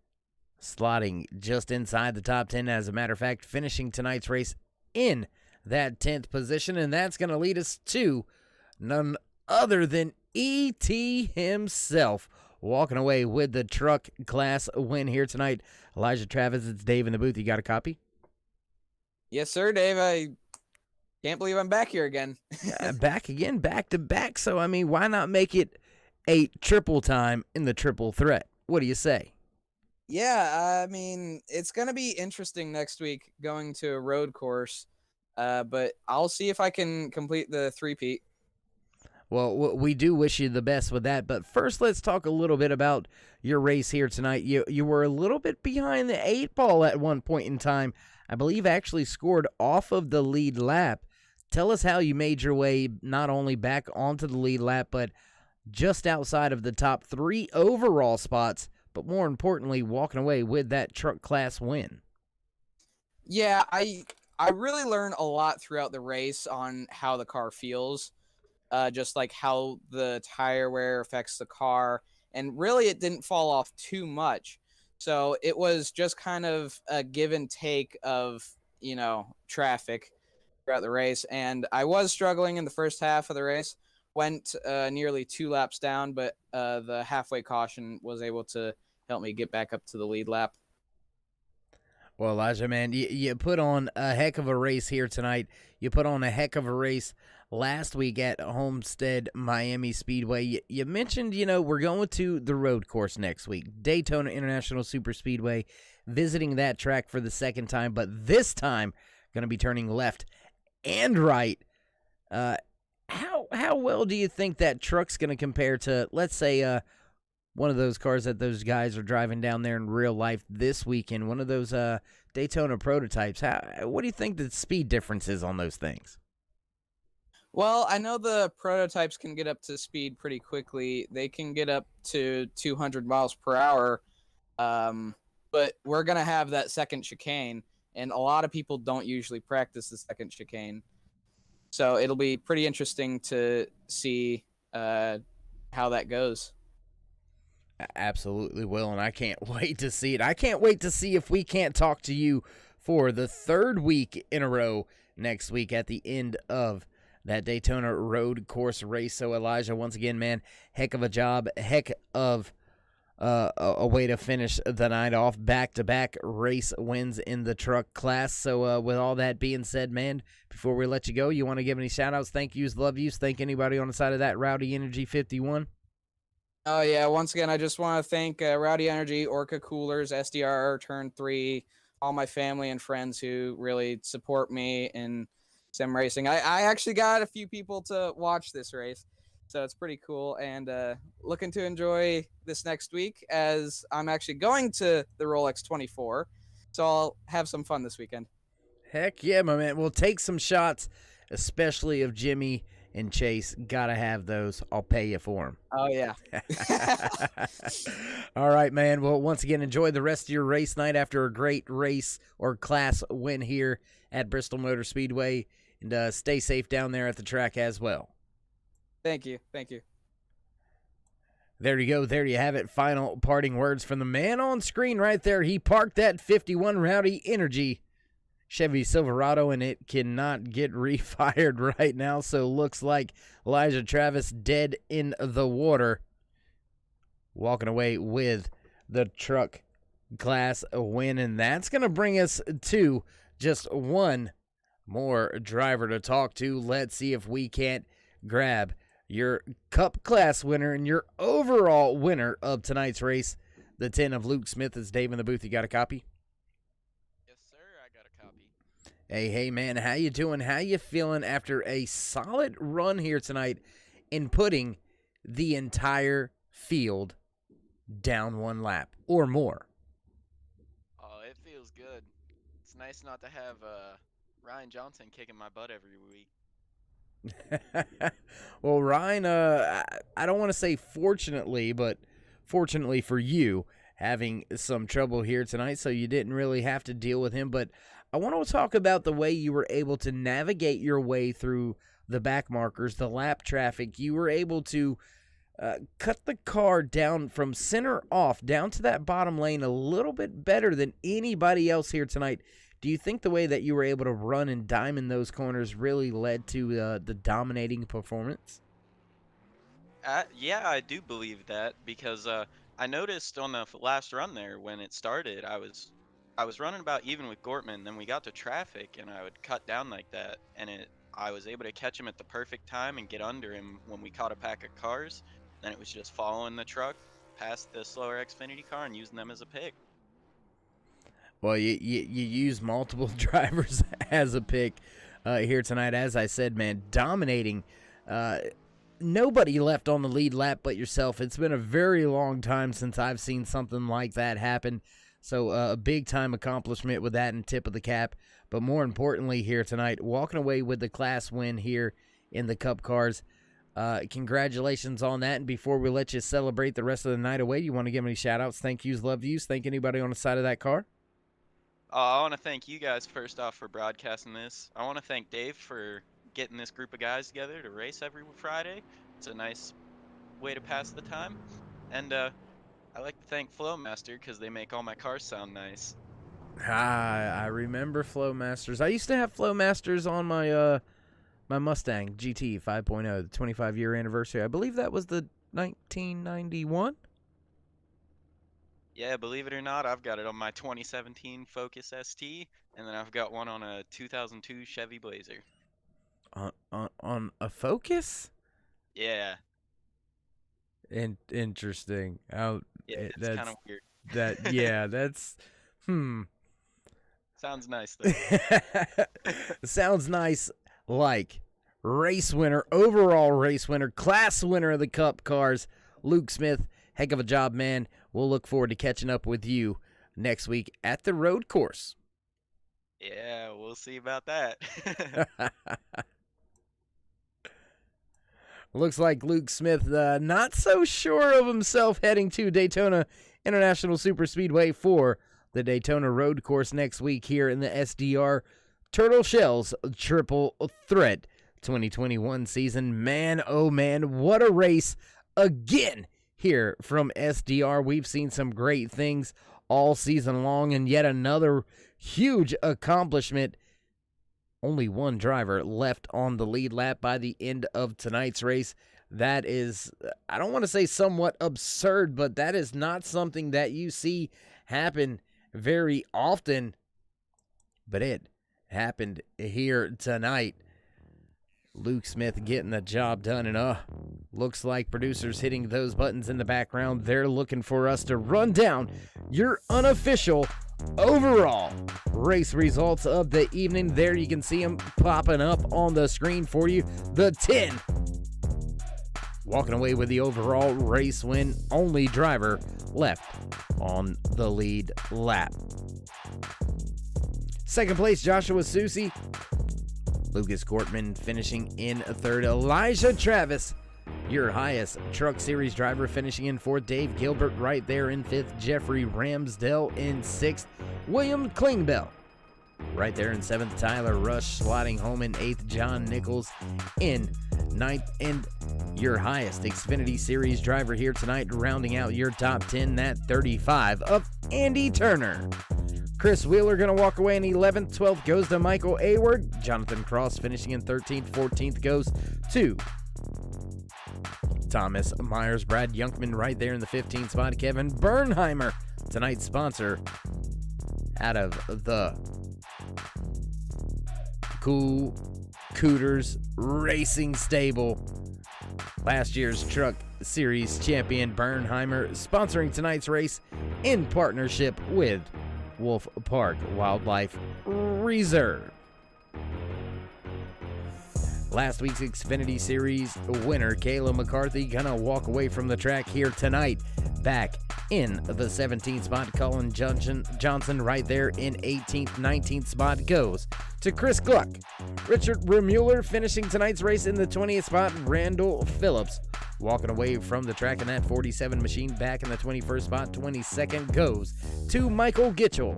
slotting just inside the top 10. As a matter of fact, finishing tonight's race in that 10th position, and that's going to lead us to none other than E.T. himself, walking away with the truck class win here tonight. Elijah Travis, it's Dave in the booth. You got a copy? Yes, sir, Dave. I can't believe I'm back here again. Back again, back to back. So, I mean, why not make it a triple time in the triple threat? What do you say? Yeah, I mean, it's going to be interesting next week going to a road course, but I'll see if I can complete the three-peat. Well, we do wish you the best with that, but first let's talk a little bit about your race here tonight. You were a little bit behind the 8 ball at one point in time. I believe actually scored off of the lead lap. Tell us how you made your way not only back onto the lead lap, but just outside of the top 3 overall spots, but more importantly, walking away with that truck class win. Yeah, I really learned a lot throughout the race on how the car feels. Just like how the tire wear affects the car. And really, it didn't fall off too much. So it was just kind of a give and take of, traffic throughout the race. And I was struggling in the first half of the race. Went nearly 2 laps down, but the halfway caution was able to help me get back up to the lead lap. Well, Elijah, man, you put on a heck of a race here tonight. You put on a heck of a race last week at Homestead Miami Speedway. You mentioned, we're going to the road course next week, Daytona International Super Speedway, visiting that track for the second time, but this time going to be turning left and right. How well do you think that truck's going to compare to, let's say, one of those cars that those guys are driving down there in real life this weekend, one of those Daytona prototypes? What do you think the speed difference is on those things? Well, I know the prototypes can get up to speed pretty quickly. They can get up to 200 miles per hour, but we're going to have that second chicane, and a lot of people don't usually practice the second chicane. So it'll be pretty interesting to see how that goes. Absolutely will, and I can't wait to see it. I can't wait to see if we can't talk to you for the 3rd week in a row next week at the end of that Daytona road course race. So, Elijah, once again, man, heck of a job, heck of a way to finish the night off. Back-to-back race wins in the truck class. So, with all that being said, man, before we let you go, you want to give any shout-outs, thank yous, love yous, thank anybody on the side of that Rowdy Energy 51? Oh, yeah. Once again, I just want to thank Rowdy Energy, Orca Coolers, SDR, Turn 3, all my family and friends who really support me in sim racing. I actually got a few people to watch this race, so it's pretty cool. And looking to enjoy this next week as I'm actually going to the Rolex 24, so I'll have some fun this weekend. Heck yeah, my man. We'll take some shots, especially of Jimmy and Chase. Gotta have those. I'll pay you for them. Oh, yeah. All right, man. Well, once again, enjoy the rest of your race night after a great race or class win here at Bristol Motor Speedway. And stay safe down there at the track as well. Thank you. Thank you. There you go. There you have it. Final parting words from the man on screen right there. He parked that 51 Rowdy Energy Chevy Silverado, and it cannot get refired right now. So looks like Elijah Travis dead in the water. Walking away with the truck class win, and that's going to bring us to just one more driver to talk to. Let's see if we can't grab your Cup class winner and your overall winner of tonight's race, the 10 of Luke Smith. Is Dave in the booth? You got a copy? Yes, sir. I got a copy. Hey, man, how you doing? How you feeling after a solid run here tonight in putting the entire field down one lap or more? Oh, it feels good. It's nice not to have Ryan Johnson kicking my butt every week. Well, Ryan, I don't want to say fortunately, but fortunately for you, having some trouble here tonight, so you didn't really have to deal with him. But I want to talk about the way you were able to navigate your way through the back markers, the lap traffic. You were able to cut the car down from center off down to that bottom lane a little bit better than anybody else here tonight. Do you think the way that you were able to run and diamond those corners really led to the dominating performance? Yeah, I do believe that because I noticed on the last run there when it started, I was running about even with Gortman. Then we got to traffic, and I would cut down like that, and I was able to catch him at the perfect time and get under him when we caught a pack of cars. Then it was just following the truck past the slower Xfinity car and using them as a pick. Well, you use multiple drivers as a pick here tonight. As I said, man, dominating. Nobody left on the lead lap but yourself. It's been a very long time since I've seen something like that happen. So a big-time accomplishment with that and tip of the cap. But more importantly here tonight, walking away with the class win here in the Cup cars. Congratulations on that. And before we let you celebrate the rest of the night away, you want to give any shout-outs, thank yous, love yous, thank anybody on the side of that car? I want to thank you guys first off for broadcasting this. I want to thank Dave for getting this group of guys together to race every Friday. It's a nice way to pass the time. And I like to thank Flowmaster because they make all my cars sound nice. I remember Flowmasters. I used to have Flowmasters on my my Mustang GT 5.0, the 25-year anniversary. I believe that was the 1991. Yeah, believe it or not, I've got it on my 2017 Focus ST, and then I've got one on a 2002 Chevy Blazer. On a Focus? Yeah. Interesting. Yeah, it's kind of weird. That's Sounds nice though. Sounds nice. Like race winner, overall race winner, class winner of the Cup cars, Luke Smith. Heck of a job, man. We'll look forward to catching up with you next week at the road course. Yeah, we'll see about that. Looks like Luke Smith not so sure of himself heading to Daytona International Superspeedway for the Daytona road course next week here in the SDR Turtle Shells Triple Threat 2021 season. Man, oh man, what a race again here from SDR. We've seen some great things all season long, and yet another huge accomplishment. Only one driver left on the lead lap by the end of tonight's race. That is, I don't want to say somewhat absurd, but that is not something that you see happen very often. But it happened here tonight. Luke Smith getting the job done, and looks like producers hitting those buttons in the background. They're looking for us to run down your unofficial overall race results of the evening. There you can see them popping up on the screen for you. The 10 walking away with the overall race win, only driver left on the lead lap. Second place, Joshua Susi. Lucas Gortman finishing in third. Elijah Travis, your highest Truck Series driver, finishing in fourth. Dave Gilbert right there in fifth. Jeffrey Ramsdell in sixth. William Klingbeil right there in seventh. Tyler Rush sliding home in eighth. John Nichols in 9th, and your highest Xfinity Series driver here tonight, rounding out your top 10, that 35 of Andy Turner. Chris Wheeler going to walk away in 11th. 12th goes to Michael Ayward. Jonathan Cross finishing in 13th. 14th goes to Thomas Myers. Brad Youngman right there in the 15th spot. Kevin Bernheimer, tonight's sponsor, out of the Cool Cooters Racing Stable. Last year's Truck Series champion Bernheimer sponsoring tonight's race in partnership with Wolf Park Wildlife Reserve. Last week's Xfinity Series winner Kayla McCarthy gonna walk away from the track here tonight. Back in the 17th spot, Colin Johnson right there in 18th. 19th spot goes to Chris Gluck. Richard Remuller finishing tonight's race in the 20th spot. Randall Phillips walking away from the track in that 47 machine back in the 21st spot. 22nd goes to Michael Gitchell.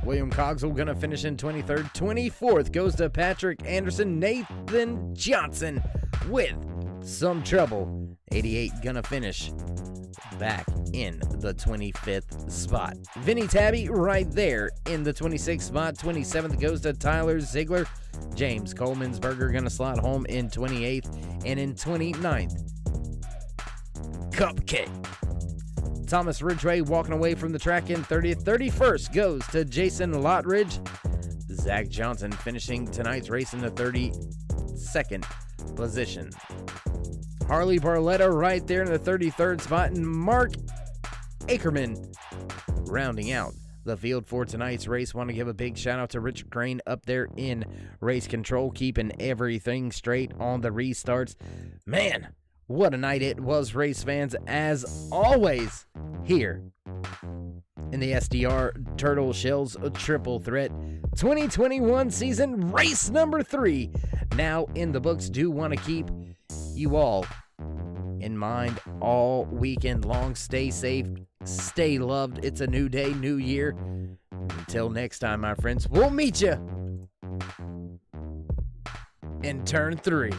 William Cogswell gonna finish in 23rd. 24th goes to Patrick Anderson. Nathan Johnson with some trouble. 88 gonna finish back in the 25th spot. Vinny Tabby right there in the 26th spot. 27th goes to Tyler Ziegler. James Coleman'sberger gonna slot home in 28th, and in 29th, Cupcake Thomas Ridgway walking away from the track in 30th. 31st goes to Jason Lottridge. Zach Johnson finishing tonight's race in the 32nd position. Harley Barletta right there in the 33rd spot, and Mark Ackerman rounding out the field for tonight's race. Want to give a big shout out to Richard Crane up there in race control, keeping everything straight on the restarts. Man, what a night it was, race fans, as always here in the SDR Turtle Shells Triple Threat 2021 season, race number 3 now in the books. Do want to keep you all in mind all weekend long. Stay safe, stay loved. It's a new day, new year. Until next time, my friends, we'll meet you in turn 3.